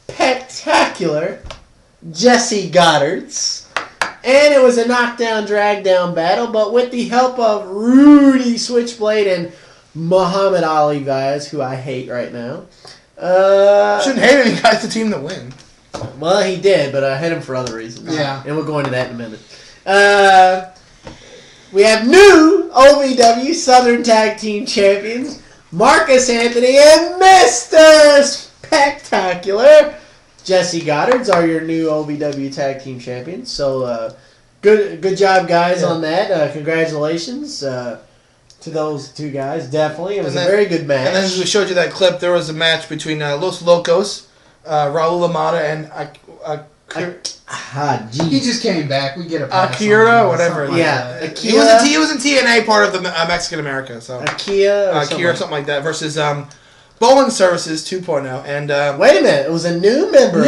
Spectacular, Jesse Goddards. And it was a knockdown, drag-down battle, but with the help of Rudy Switchblade and Muhammad Ali guys, who I hate right now.
Shouldn't hate him, he got the team to win.
Well, he did, but I hate him for other reasons.
Yeah.
And we'll go into that in a minute. We have new OVW Southern Tag Team Champions, Marcus Anthony and Mr. Spectacular. Jesse Goddards are your new OVW Tag Team Champions. So, good job, guys, on that. Congratulations to those two guys. Definitely. It was a very good match.
And then as we showed you that clip, there was a match between Los Locos, Raul Amada, and
He just came back. We get a pass
Akira,
on
whatever.
Yeah.
He was in TNA part of the Mexican America. So
Akira
something like that versus Bowling Services 2.0. And
wait a minute, it was a new member.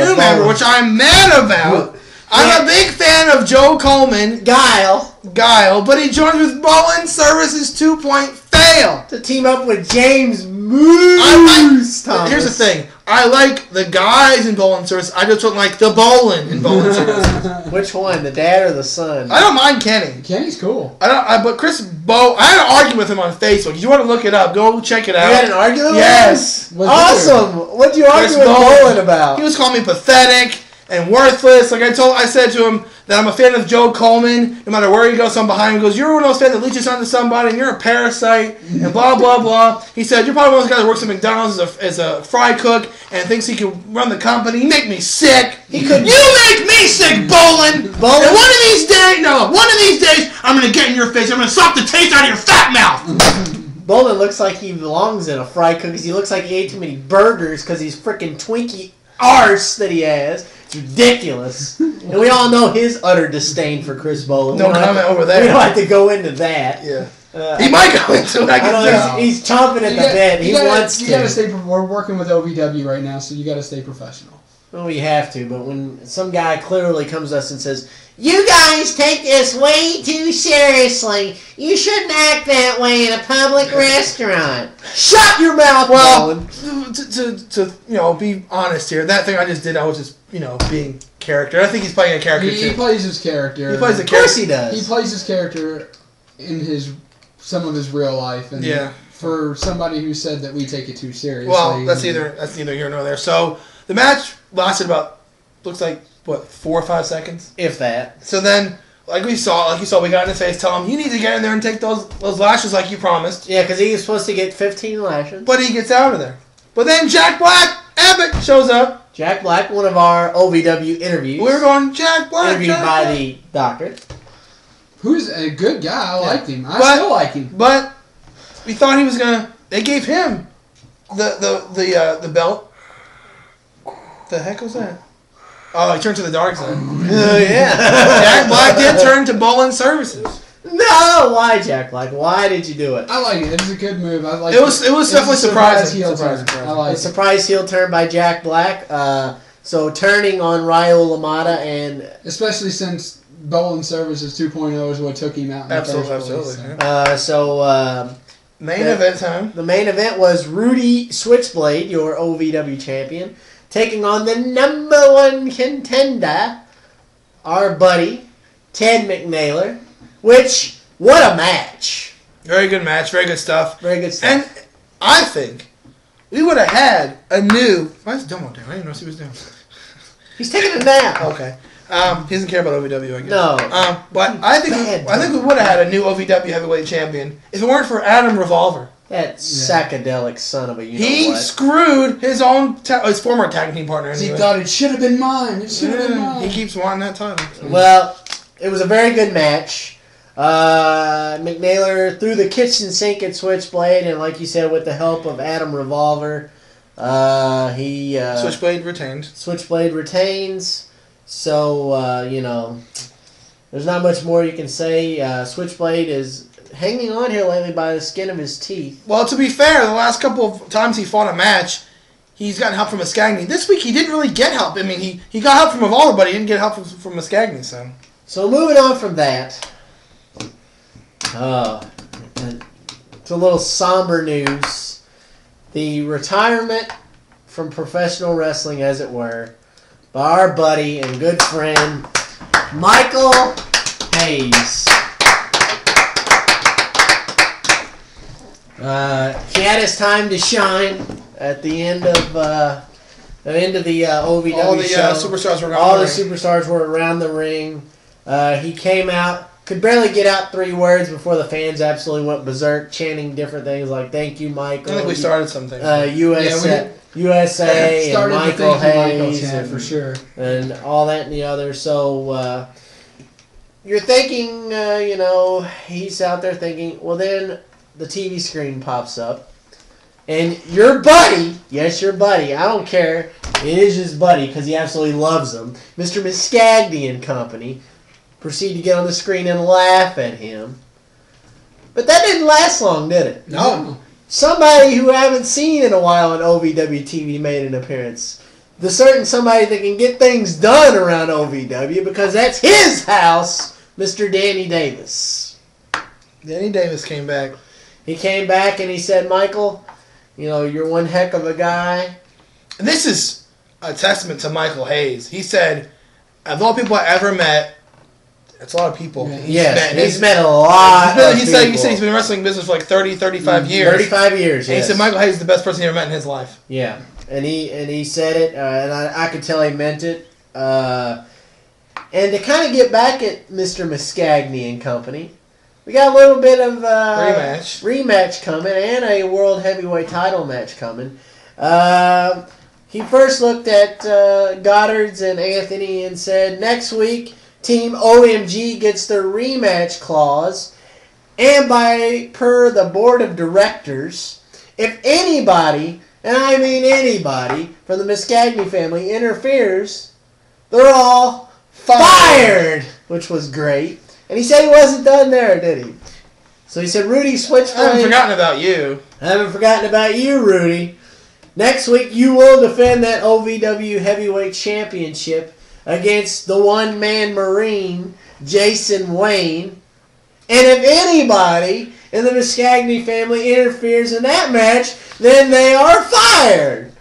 Which I'm mad about. I'm a big fan of Joe Coleman. Guile, but he joins with Bowling Services 2.0. Fail
to team up with James Moose Thomas.
Here's the thing. I like the guys in Bowling Service. I just don't like the bowling in Bowling Service.
Which one, the dad or the son?
I don't mind Kenny.
Kenny's cool.
But Chris Bow, I had an argument with him on Facebook. If you want to look it up, go check it out.
You had an argument with him?
Yes.
Awesome. What did you argue with Bowling about?
He was calling me pathetic and worthless. Like I said to him that I'm a fan of Joe Coleman. No matter where he goes, I'm behind him. He goes, you're one of those fans that leeches onto somebody, and you're a parasite, and blah, blah, blah. He said, you're probably one of those guys that works at McDonald's as a fry cook and thinks he can run the company. You make me sick. You make me sick, Bowling. And one of these days, I'm going to get in your face. I'm going to suck the taste out of your fat mouth.
Bowling looks like he belongs in a fry cook because he looks like he ate too many burgers because he's freaking Twinkie arse that he has. It's ridiculous. And we all know his utter disdain for Chris Bowling.
No comment over there.
We don't have to go into that.
Yeah. He might go into it.
He's chomping at the bit. He wants to.
You got to stay. We're working with OVW right now, so you got to stay professional.
Well, we have to, but when some guy clearly comes to us and says, you guys take this way too seriously. You shouldn't act that way in a public restaurant. Shut your mouth,
Well, to be honest here, that thing I just did, I was just, being character. I think he's playing a character, too.
He plays his character.
He plays a character.
Of course he does.
He plays his character in some of his real life. And for somebody who said that we take it too seriously.
Well, that's neither here nor there. So, the match lasted about, looks like, 4 or 5 seconds?
If that.
So then, like you saw, we got in his face, tell him, you need to get in there and take those lashes like you promised.
Yeah, because he was supposed to get 15 lashes.
But he gets out of there. But then Jack Black, epic, shows up.
Jack Black, one of our OVW interviews.
We were going, Jack Black.
Interviewed by the doctor.
Who's a good guy. I liked him. I still like him.
But we thought he was going to... They gave him the belt. The heck was that? Oh, he turned to the dark side.
Yeah.
Jack Black did turn to Bowling Services.
No! Why, Jack Black? Why did you do it?
I like it. It was a good move. I like
it. Was definitely surprising.
Surprise. I like
a surprise heel turn by Jack Black. So turning on Raul Amada and...
Especially since Bowling Services 2.0 is what took him out in the first place.
Absolutely.
Main event time.
The main event was Rudy Switchblade, your OVW champion, taking on the #1 contender, our buddy, Ted McNaylor. Which, what a match.
Very good match. Very good stuff.
Very good stuff.
And I think we would have had a new... Why is Domo down? I didn't know what he was doing.
He's taking a nap.
Okay. He doesn't care about OVW, I guess.
No.
But I think we would have had a new OVW heavyweight champion if it weren't for Adam Revolver.
That psychedelic son of a
He screwed his own his former tag team partner. Anyway.
He thought it should have been mine. It should have been mine.
He keeps wanting that title. So.
Well, it was a very good match. McNaylor threw the kitchen sink at Switchblade, and like you said, with the help of Adam Revolver,
Switchblade retained.
Switchblade retains. So there's not much more you can say. Switchblade is hanging on here lately by the skin of his teeth.
Well, to be fair, the last couple of times he fought a match, he's gotten help from Mascagni. This week he didn't really get help. I mean, he got help from Evolver, but he didn't get help from Mascagni.
So moving on from that, to a little somber news. The retirement from professional wrestling, as it were, by our buddy and good friend, Michael Hayes. He had his time to shine at the end of the OVW
all the
show.
superstars were around
All
the
the
ring.
superstars were around the ring. He came out, could barely get out 3 words before the fans absolutely went berserk, chanting different things like "Thank you, Michael."
I think we started something.
USA
Started
and
the
Michael
Thank You, Michael
Hayes
chant, for sure.
and all that and the other. So you're thinking, he's out there thinking, well, then the TV screen pops up, and your buddy, yes, your buddy, I don't care, it is his buddy because he absolutely loves him, Mr. Mascagni and company, proceed to get on the screen and laugh at him. But that didn't last long, did it?
No.
Somebody who I haven't seen in a while on OVW TV made an appearance. The certain somebody that can get things done around OVW because that's his house, Mr. Danny Davis.
Danny Davis came back.
He came back and he said, Michael, you're one heck of a guy.
And this is a testament to Michael Hayes. He said, of all people I ever met, that's a lot of people.
Yeah. He's met a lot of
he
people.
said he's been in wrestling business for like 30, 35 years.
35 years,
And
yes.
he said Michael Hayes is the best person he ever met in his life.
Yeah. And he said it, and I could tell he meant it. And to kind of get back at Mr. Mascagni and company, we got a little bit of rematch coming and a world heavyweight title match coming. He first looked at Goddard's and Anthony and said, next week, Team OMG gets their rematch clause, and per the board of directors, if anybody, and I mean anybody, from the Mascagni family interferes, they're all fired, which was great. And he said he wasn't done there, did he? So he said, Rudy Switchblade.
I haven't forgotten about you.
I haven't forgotten about you, Rudy. Next week, you will defend that OVW Heavyweight Championship against the one-man Marine, Jason Wayne. And if anybody in the Mascagni family interferes in that match, then they are fired.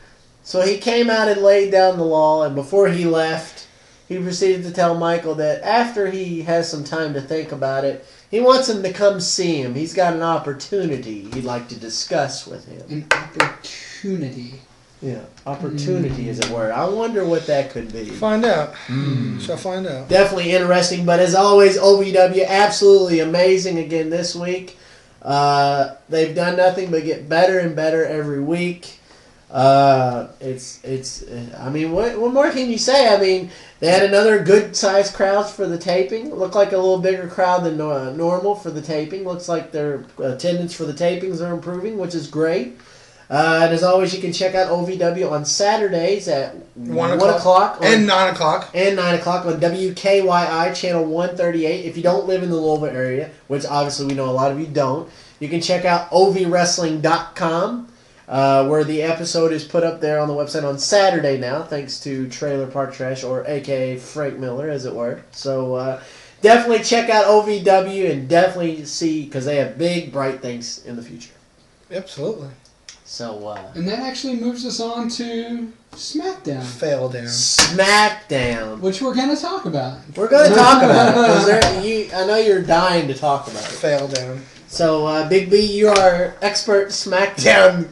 So he came out and laid down the law, and before he left, he proceeded to tell Michael that after he has some time to think about it, he wants him to come see him. He's got an opportunity he'd like to discuss with him.
An opportunity.
Yeah, opportunity is a word. I wonder what that could be.
Find out. Shall find out.
Definitely interesting, but as always, OVW absolutely amazing again this week. They've done nothing but get better and better every week. I mean, what more can you say? I mean, they had another good-sized crowd for the taping. Looked like a little bigger crowd than normal for the taping. Looks like their attendance for the tapings are improving, which is great. And as always, you can check out OVW on Saturdays at 1 o'clock.
And 9 o'clock.
And 9 o'clock on WKYI channel 138. If you don't live in the Louisville area, which obviously we know a lot of you don't, you can check out ovwrestling.com, where the episode is put up there on the website on Saturday now, thanks to Trailer Park Trash, or a.k.a. Frank Miller, as it were. So definitely check out OVW and definitely see, because they have big, bright things in the future.
Absolutely.
So,
and that actually moves us on to SmackDown.
Fail down.
SmackDown.
Which we're going to talk about.
We're going to talk about it. I know you're dying to talk about it.
Fail down.
So, Big B, you are expert SmackDown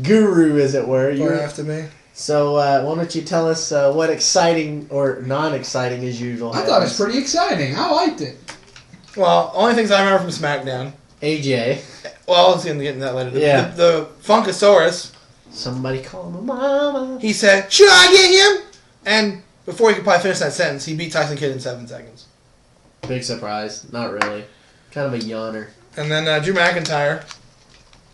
guru, as it were.
You're after me.
So, why don't you tell us what exciting or non-exciting as usual
I thought it was pretty exciting. I liked it.
Well, only things I remember from SmackDown.
AJ.
Well, I was going to get into that later.
Yeah.
The Funkasaurus.
Somebody call him a mama.
He said, should I get him? And before he could probably finish that sentence, he beat Tyson Kidd in 7 seconds.
Big surprise. Not really. Kind of a yawner.
And then Drew McIntyre.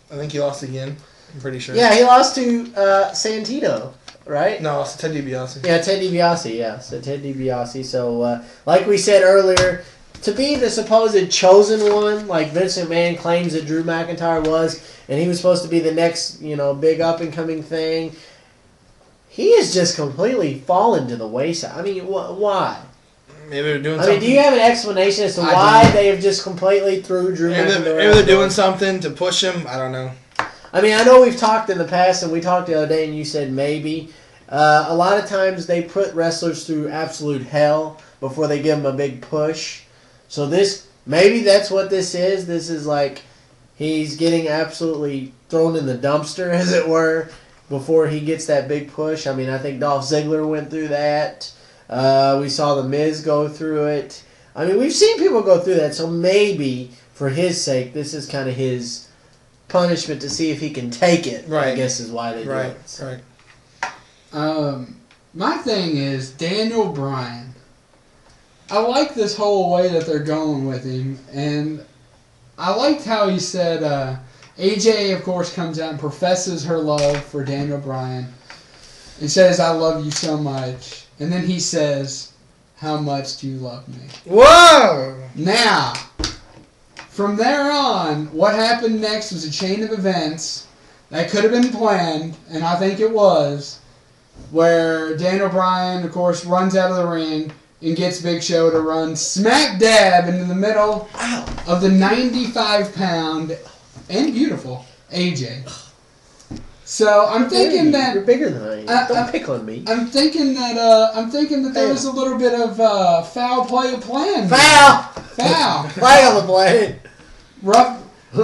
I think he lost again. I'm pretty sure.
Yeah, he lost to Santino, right?
No, it's Ted DiBiase.
Yeah, Ted DiBiase, yeah. So Ted DiBiase. So, like we said earlier, to be the supposed chosen one, like Vince McMahon claims that Drew McIntyre was, and he was supposed to be the next, big up-and-coming thing, he has just completely fallen to the wayside. I mean, why?
Maybe they're doing
I
something.
mean, do you have an explanation as to why they have just completely threw Drew McIntyre?
Maybe they're doing something to push him. I don't know.
I mean, I know we've talked in the past, and we talked the other day, and you said maybe. A lot of times they put wrestlers through absolute hell before they give them a big push. So maybe that's what this is. This is like he's getting absolutely thrown in the dumpster, as it were, before he gets that big push. I mean, I think Dolph Ziggler went through that. We saw The Miz go through it. I mean, we've seen people go through that, so maybe, for his sake, this is kind of his punishment to see if he can take it,
Right.
I guess is why they do it.
Right.
My thing is Daniel Bryan. I like this whole way that they're going with him, and I liked how he said AJ, of course, comes out and professes her love for Daniel Bryan and says, "I love you so much," and then he says, "How much do you love me?"
Whoa!
Now, from there on, what happened next was a chain of events that could have been planned, and I think it was, where Daniel Bryan, of course, runs out of the ring and gets Big Show to run smack dab into the middle of the 95-pound and beautiful AJ. So I'm thinking that
you're bigger than I am. Don't pick on me.
I'm thinking that there was a little bit of foul play planned.
Foul. Flag on the play.
Roughing the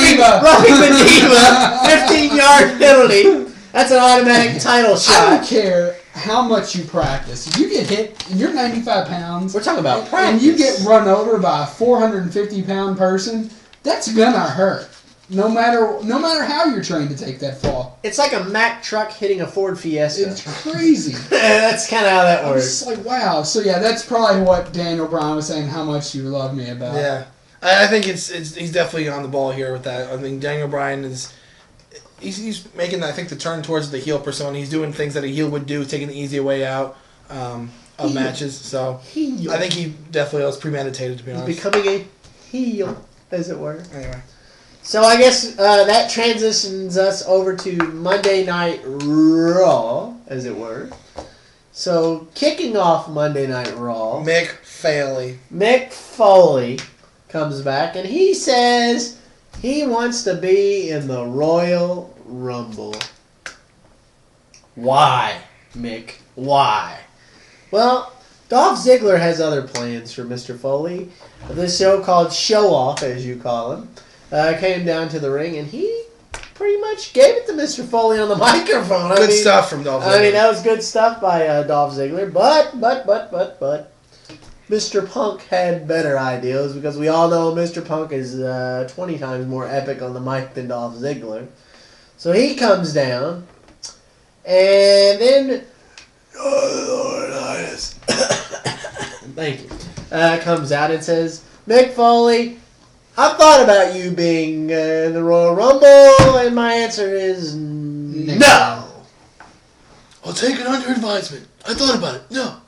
diva.
Roughing the diva. 15-yard penalty. That's an automatic title shot.
I don't care how much you practice. If you get hit and you're 95 pounds,
we're talking about practice,
and you get run over by a 450-pound person, that's gonna hurt. No matter how you're trained to take that fall.
It's like a Mack truck hitting a Ford Fiesta.
It's crazy.
That's kind of how that works.
It's like, wow. So yeah, that's probably what Daniel Bryan was saying. How much you love me about.
Yeah, I think he's definitely on the ball here with that. I think Daniel Bryan is. He's making, I think, the turn towards the heel persona. He's doing things that a heel would do, taking the easier way out of matches. So I think he definitely was premeditated, to be honest.
He's becoming a heel, as it were.
Anyway.
So I guess that transitions us over to Monday Night Raw, as it were. So kicking off Monday Night Raw,
Mick
Foley comes back, and he says he wants to be in the Royal Rumble. Why, Mick? Why? Well, Dolph Ziggler has other plans for Mr. Foley. This show called Show Off, as you call him, came down to the ring, and he pretty much gave it to Mr. Foley on the microphone.
Good stuff from Dolph Ziggler.
I mean, that was good stuff by Dolph Ziggler, but Mr. Punk had better ideas, because we all know Mr. Punk is 20 times more epic on the mic than Dolph Ziggler. So he comes down, and then thank you, comes out and says, Mick Foley, I've thought about you being in the Royal Rumble, and my answer is no.
I'll take it under advisement. I thought about it. No.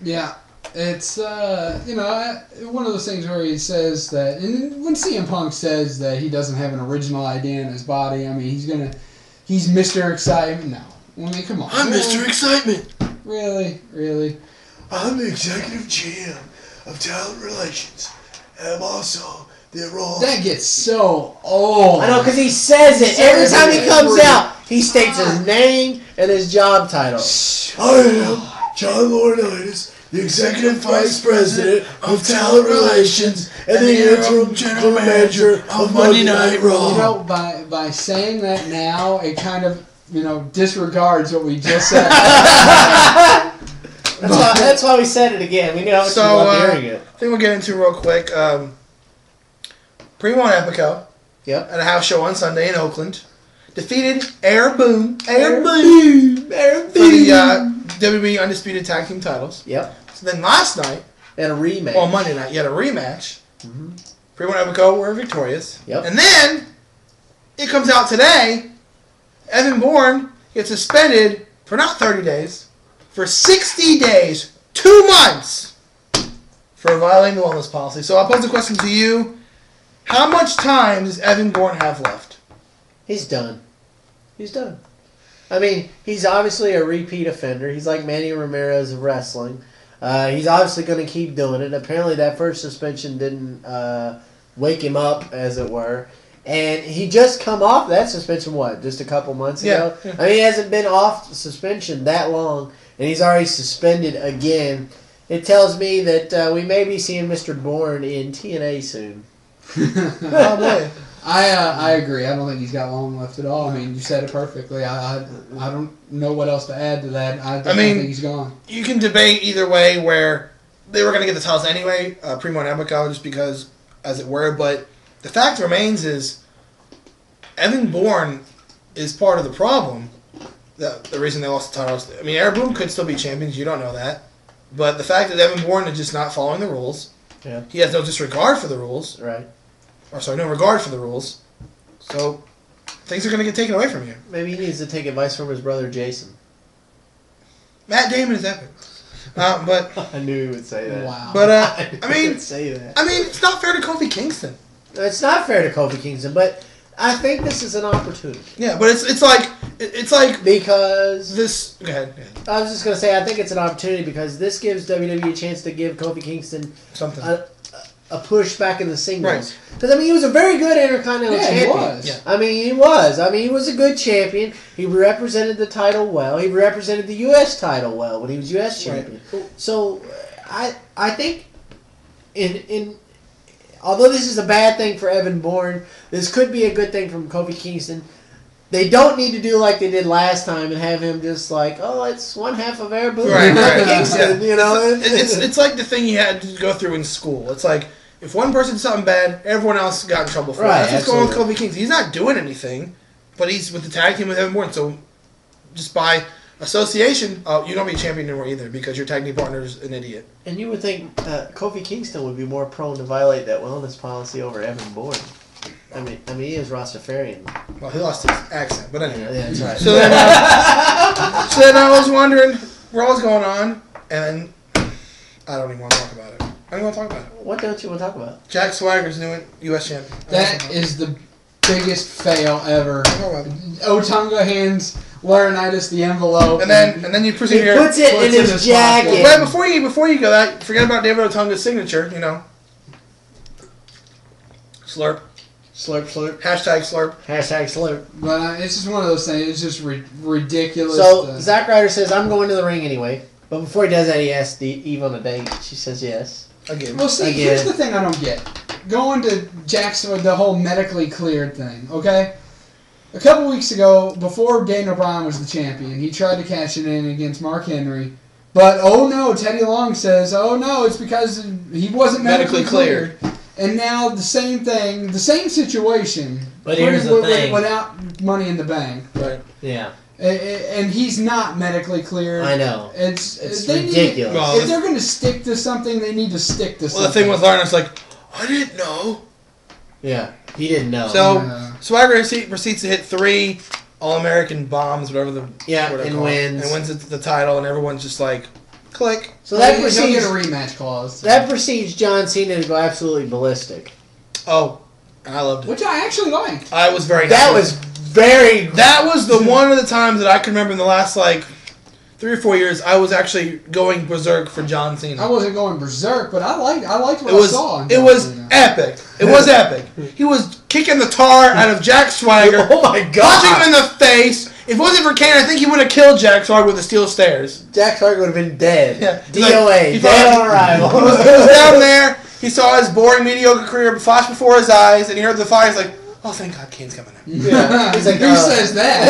Yeah, it's one of those things where he says that, and when CM Punk says that he doesn't have an original idea in his body, I mean he's Mr. Excitement. No, I mean come on.
I'm Mr. Excitement.
Really.
I'm the executive GM of Talent Relations. I'm also the Raw.
That gets so old.
I know, because he says it every time he comes out. He states his name and his job title.
I am John Laurinaitis, the Executive Vice President of Talent Relations and the Interim General Manager of Monday Night Raw.
You know, by saying that now, it kind of, disregards what we just said.
That's why we said it again. We knew how much we loved hearing it.
I think we'll get into real quick. Primo and Epico at a house show on Sunday in Oakland defeated Air Boom for the WWE Undisputed Tag Team titles.
Yep.
So then last night,
and a rematch.
Well, Monday night, you had a rematch. Mm-hmm. Primo and Epico were victorious.
Yep.
And then it comes out today, Evan Bourne gets suspended for not 30 days, for 60 days, 2 months, for violating the wellness policy. So I'll pose the question to you. How much time does Evan Bourne have left?
He's done. I mean, he's obviously a repeat offender. He's like Manny Ramirez of wrestling. He's obviously going to keep doing it. Apparently, that first suspension didn't wake him up, as it were. And he just come off that suspension, just a couple months ago?
Yeah.
I mean, he hasn't been off suspension that long, and he's already suspended again. It tells me that we may be seeing Mr. Bourne in TNA soon.
Oh, boy.
I agree. I don't think he's got long left at all. I mean, you said it perfectly. I don't know what else to add to that. I think he's gone.
You can debate either way where they were going to get the titles anyway, Primo and Emiko, just because, as it were. But the fact remains is Evan Bourne is part of the problem. The reason they lost the titles. I mean, Air Boom could still be champions. You don't know that. But the fact that Evan Bourne is just not following the rules.
Yeah.
He has no disregard for the rules.
Right.
Or sorry, no regard for the rules. So things are going to get taken away from you.
Maybe he needs to take advice from his brother Jason.
Matt Damon is epic. But
I knew he would say that.
Wow.
But
I mean, say that.
I mean, it's not fair to Kofi Kingston.
It's not fair to Kofi Kingston, but I think this is an opportunity.
Yeah, but it's like
because
this. Go ahead.
I was just gonna say I think it's an opportunity because this gives WWE a chance to give Kofi Kingston
Something.
a push back in the singles.
Right.
Because I mean, he was a very good Intercontinental champion.
He was.
Yeah.
I mean, he was. I mean, he was a good champion. He represented the title well. He represented the U.S. title well when he was U.S. champion.
Right.
So, I think in although this is a bad thing for Evan Bourne, this could be a good thing from Kofi Kingston. They don't need to do like they did last time and have him just like, oh, it's one half of Air Boom.
Right.
Kingston,
Yeah.
you know.
It's like the thing you had to go through in school. It's like if one person did something bad, everyone else got in trouble for it.
Right,
That's what's going on with
absolutely.
Kofi Kingston. He's not doing anything, but he's with the tag team with Evan Bourne. So just by association, you don't be a champion anymore either because your tag team partner is an idiot.
And you would think Kofi Kingston would be more prone to violate that wellness policy over Evan Bourne. I mean, he is Rastafarian.
Well, he lost his accent, but anyway.
Yeah, that's right.
So then I was wondering what was going on, and I don't even want to talk about it. I don't even want to talk about it.
What don't you want to talk about?
Jack Swagger's new U.S. champion.
That is the biggest fail ever.
Oh,
Otunga hands Laurinaitis the envelope.
And then you proceed
He
here.
puts it in his jacket.
Well, before you go that, forget about David Otunga's signature, you know. Slurp.
Slurp, slurp.
Hashtag slurp.
Hashtag slurp.
But it's just one of those things. It's just ridiculous.
So, Zack Ryder says, I'm going to the ring anyway. But before he does that, he asks Eve on a date. She says yes.
Again.
Well, see,
Again.
here's the thing I don't get. Going to Jackson with the whole medically cleared thing, okay? A couple weeks ago, before Daniel Bryan was the champion, he tried to cash it in against Mark Henry. But, oh no, Teddy Long says, oh no, it's because he wasn't medically cleared. And now the same thing, the same situation.
But here's the thing.
Without Money in the Bank.
Right.
Yeah.
And he's not medically cleared.
I know.
It's
ridiculous.
If they're going to stick to something, they need to stick to something.
Well, the thing with Larna's like, I didn't know.
Yeah. He didn't know.
So, Swagger proceeds to hit 3 All-American bombs, whatever the...
Yeah,
what they're
and
called.
wins.
And wins the title, and everyone's just like, click.
So that
he'll
precedes,
get a rematch clause.
that precedes John Cena to go absolutely ballistic.
Oh, and I loved it.
Which I actually liked.
I was very
That
happy.
was very...
That was the one of the times that I can remember in the last, 3 or 4 years, I was actually going berserk for John Cena.
I wasn't going berserk, but I liked what
It was
I saw.
it was epic. It was epic. He was kicking the tar out of Jack Swagger.
Oh my God.
Punching him in the face. If it wasn't for Kane, I think he would have killed Jack Swagger with the steel stairs.
Jack Swagger would have been dead.
Yeah.
DOA.
He
Dead on arrival.
He was down there. He saw his boring, mediocre career flash before his eyes, and he heard the fire. He's like, oh, thank God Kane's coming in.
Yeah. He's like,
Who says that?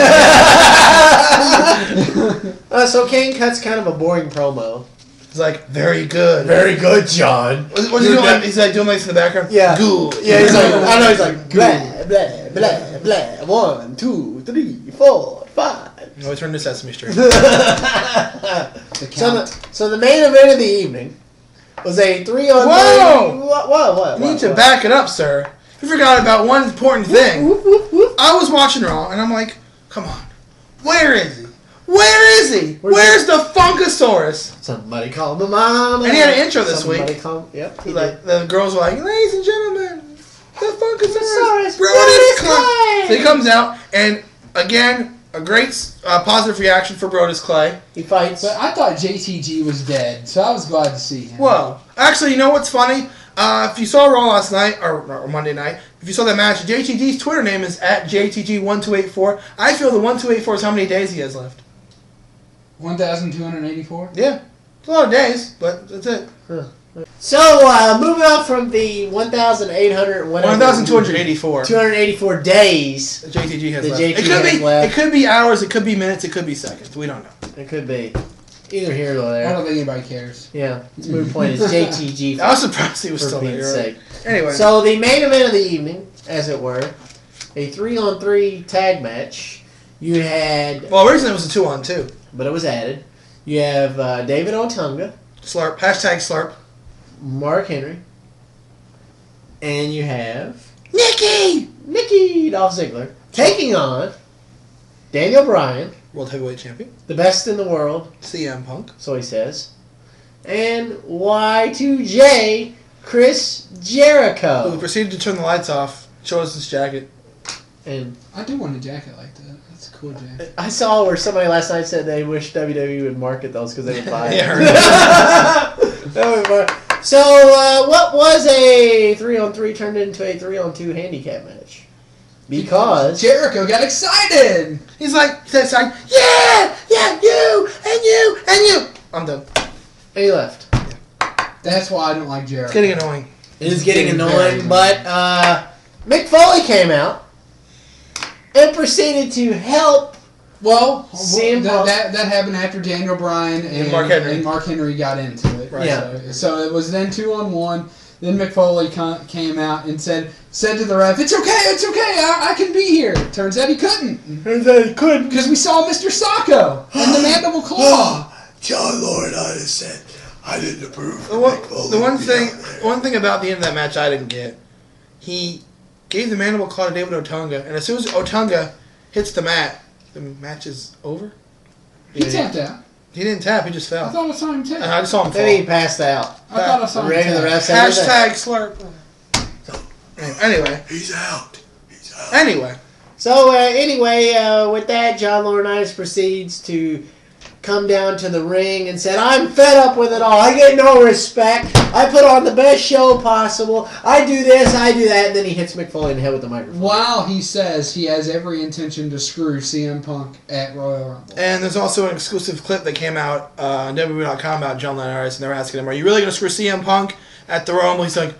So Kane cuts kind of a boring promo.
He's like, very good.
Very good, John.
What's he doing? He's like doing this in the background?
Yeah.
Good.
Yeah, he's like, I know, he's like, blah, blah, blah, blah. 1, 2, 3, 4, 5.
No, he turned to Sesame Street.
So the main event of the evening was a 3-on-3.
Whoa! You need to back it up, sir. You forgot about one important thing. I was watching Raw, and I'm like, come on. Where is he? Where is he? Where's the Funkasaurus?
Somebody call my mom.
And he had an intro this week.
Yep. He
Like the girls were like, ladies and gentlemen, the Funkasaurus.
Funkasaurus,
Bro,
Brody's
so he comes out, and again, a great positive reaction for Brodus Clay.
He fights.
But I thought JTG was dead, so I was glad to see him.
Well, actually, you know what's funny? If you saw Raw last night, or Monday night, if you saw that match, JTG's Twitter name is @JTG1284. I feel the 1284 is how many days he has left.
1,284?
Yeah. It's a lot of days, but that's it.
So, moving on from the 1,800,
1,284.
284 days.
JTG has
The
left.
JTG
It could
has
be.
left.
It could be hours. It could be minutes. It could be seconds. We don't know.
It could be. Either here or
I
there.
don't think anybody cares.
Yeah, it's moot point. It's JTG.
I was surprised he was
for
still
Pete's
there.
sake.
Anyway.
So, the main event of the evening, as it were, a 3-on-3 tag match. You had,
Well, originally it was a 2-on-2.
but it was added. You have David Otunga,
Slurp. Hashtag slurp.
Mark Henry, and you have
Nikki!
Dolph Ziggler taking on Daniel Bryan,
World Heavyweight Champion.
the best in the world,
CM Punk.
so he says, and Y2J Chris
Who
Jericho.
proceeded to turn the lights off. Show us his jacket.
And
I do want a jacket like that. That's a cool jacket.
I saw where somebody last night said they wish WWE would market those because they would buy it.
Yeah, I
That would buy it. So, what was a 3-on-3 turned into a 3-on-2 handicap match? Because
Jericho got excited!
He's like, yeah, you, and you, and you. I'm done.
he left.
That's why I don't like Jericho.
It's getting annoying.
It is getting
Very
annoying, but Mick Foley came out and proceeded to help.
Well,
CM Punk.
that happened after Daniel Bryan and
Mark Henry.
got into it.
Right.
Yeah.
So it was then 2-on-1. Then Mick Foley came out and said to the ref, "It's okay, I can be here." Turns out he couldn't. Because we saw Mr. Sacco and the mandible claw.
John Laurinaitis said, I didn't approve.
The one thing about the end of that match I didn't get, he gave the mandible claw to David Otunga, and as soon as Otunga hits the mat, the match is over.
He tapped out.
He didn't tap, he just fell.
I thought I saw him tap.
And I just saw him fall.
Then he passed out.
I thought I saw him
Regular
tap.
ref said
Hashtag slurp. Anyway.
He's out.
Anyway.
So with that, John Laurinaitis proceeds to come down to the ring and said, "I'm fed up with it all. I get no respect. I put on the best show possible. I do this, I do that," and then he hits Mick Foley in the head with the microphone.
While he says he has every intention to screw CM Punk at Royal Rumble.
And there's also an exclusive clip that came out on WWE.com about John Laurinaitis, and they're asking him, "Are you really going to screw CM Punk at the Royal Rumble?" He's like,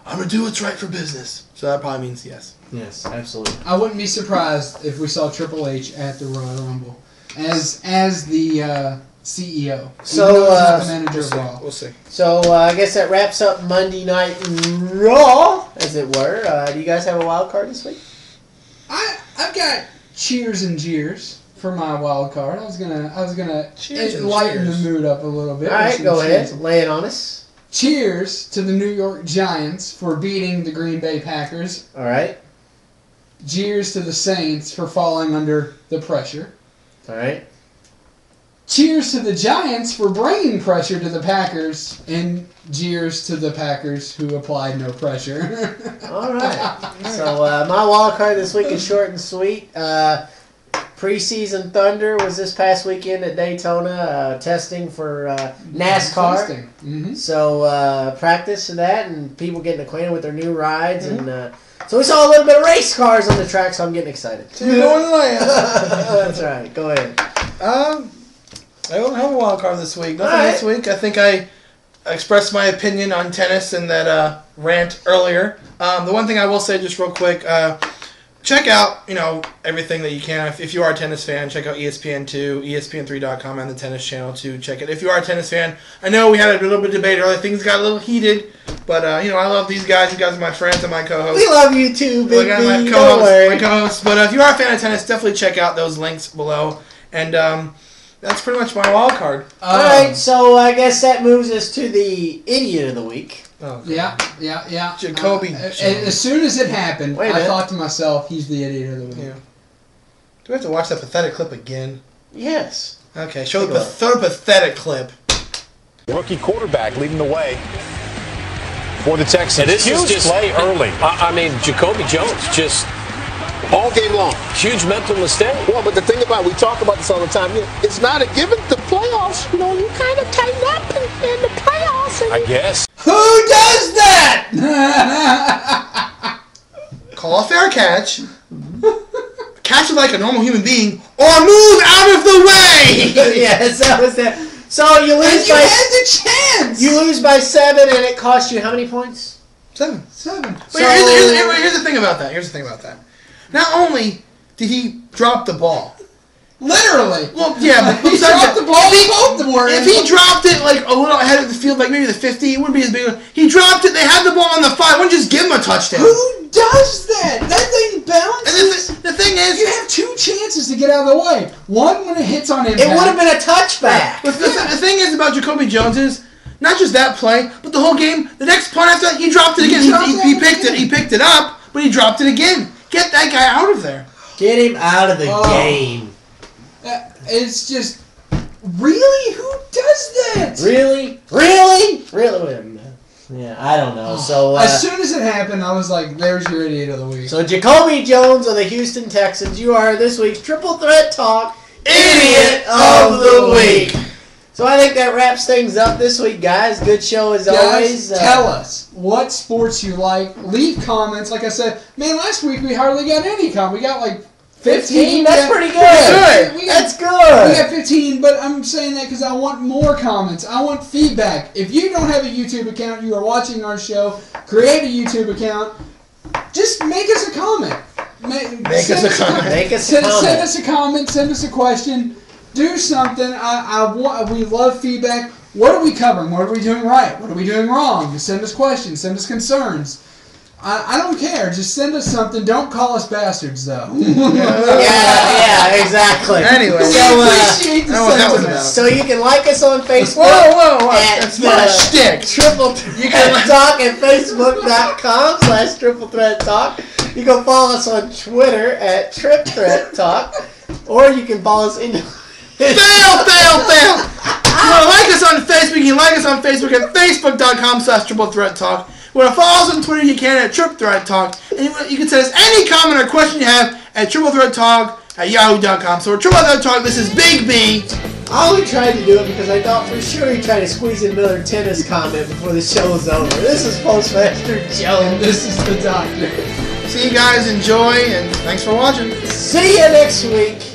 "I'm going to do what's right for business." So that probably means yes.
Yes, absolutely.
I wouldn't be surprised if we saw Triple H at the Royal Rumble as the CEO.
So,
even though he's not the manager of Raw.
We'll see.
So I guess that wraps up Monday Night Raw, as it were. Do you guys have a wild card this week?
I've got cheers and jeers for my wild card. I was gonna
Cheers and
lighten
cheers.
the mood up a little bit.
All right,
with some
go
cheers.
ahead. Lay it on us.
Cheers to the New York Giants for beating the Green Bay Packers.
All right.
Cheers to the Saints for falling under the pressure.
All right.
Cheers to the Giants for bringing pressure to the Packers, and cheers to the Packers who applied no pressure.
All right. So my wild card this week is short and sweet. Preseason Thunder was this past weekend at Daytona, testing for NASCAR.
Interesting. Mhm.
So practice for that and people getting acquainted with their new rides. And so we saw a little bit of race cars on the track, so I'm getting excited.
So you're going to land.
That's right. Go ahead.
I don't have a wild card this week. Nothing
All right.
this week. I think I expressed my opinion on tennis in that rant earlier. The one thing I will say just real quick, check out, everything that you can. If you are a tennis fan, check out ESPN2, ESPN3.com, and the tennis channel to check it. If you are a tennis fan, I know we had a little bit of debate earlier. Things got a little heated, but, I love these guys. You guys are my friends and my co-hosts.
We love you too, Big
My
B. Don't worry.
co-hosts. But if you are a fan of tennis, definitely check out those links below. And that's pretty much my wild card.
All right, so I guess that moves us to the idiot of the week.
Oh,
Yeah.
Jacoby.
As soon as it happened,
Wait a
I
minute.
thought to myself, he's the idiot of the week.
Yeah. Do we have to watch that pathetic clip again?
Yes.
Okay, show
Take a
the
look.
third pathetic clip.
Rookie quarterback leading the way for the Texans.
And this is
Huge
just
play early.
I mean, Jacoby Jones just
all game long. Huge mental mistake.
Well, but the thing about, we talk about this all the time, it's not a given. The playoffs, you kind of tighten up in the playoffs.
I guess.
Who does that?
Call a fair catch. Catch it like a normal human being, or move out of the way.
Yes, that was that. So you lose
And you had the chance.
You lose by 7, and it cost you how many points?
7.
So
Here's the thing about that. Not only did he drop the ball.
Literally.
Well, yeah, but
he dropped the ball. Both of them were.
If he dropped it like a little ahead of the field, like maybe the 50, it wouldn't be as big. He dropped it. They had the ball on the 5. Wouldn't just give him a touchdown.
Who does that? That thing bounces.
And the thing is,
you have 2 chances to get out of the way. One when it hits on impact.
It would have been a touchback.
The thing is about Jacoby Jones is not just that play, but the whole game. The next punt after that, he dropped it again. He picked it up, but he dropped it again. Get that guy out of there.
Get him out of the game.
It's just, really? Who does that?
Really? Yeah, I don't know. So
as soon as it happened, I was like, "There's your idiot of the week."
So Jacoby Jones of the Houston Texans, you are this week's Triple Threat Talk Idiot of the Week. So I think that wraps things up this week, guys. Good show as always.
Tell us what sports you like. Leave comments. Like I said, man, last week we hardly got any comments. We got like 15.
That's pretty good. That's good.
We got 15, but I'm saying that because I want more comments. I want feedback. If you don't have a YouTube account, you are watching our show, create a YouTube account. Just make us a comment.
Make us a comment.
Send us a comment. Send us a question. Do something. We love feedback. What are we covering? What are we doing right? What are we doing wrong? Just send us questions. Send us concerns. I don't care. Just send us something. Don't call us bastards, though.
yeah, exactly.
Anyway,
appreciate the sentiment.
So you can like us on Facebook.
Whoa! That's my shtick.
Triple Threat Talk at Facebook.com/Triple Threat Talk. You can follow us on Twitter at Trip Threat Talk, or you can follow us in.
Fail! You want to like us on Facebook? You can like us on Facebook at Facebook.com/Triple Threat Talk. You want to follow us on Twitter? You can at Trip Threat Talk. And you can send us any comment or question you have at triplethreattalk@yahoo.com. So, Triple Threat Talk, this is Big B.
I only tried to do it because I thought for sure he'd try to squeeze in another tennis comment before the show was over. This is Postmaster Joe.
And this is the Doctor.
See you guys. Enjoy, and thanks for watching.
See you next week.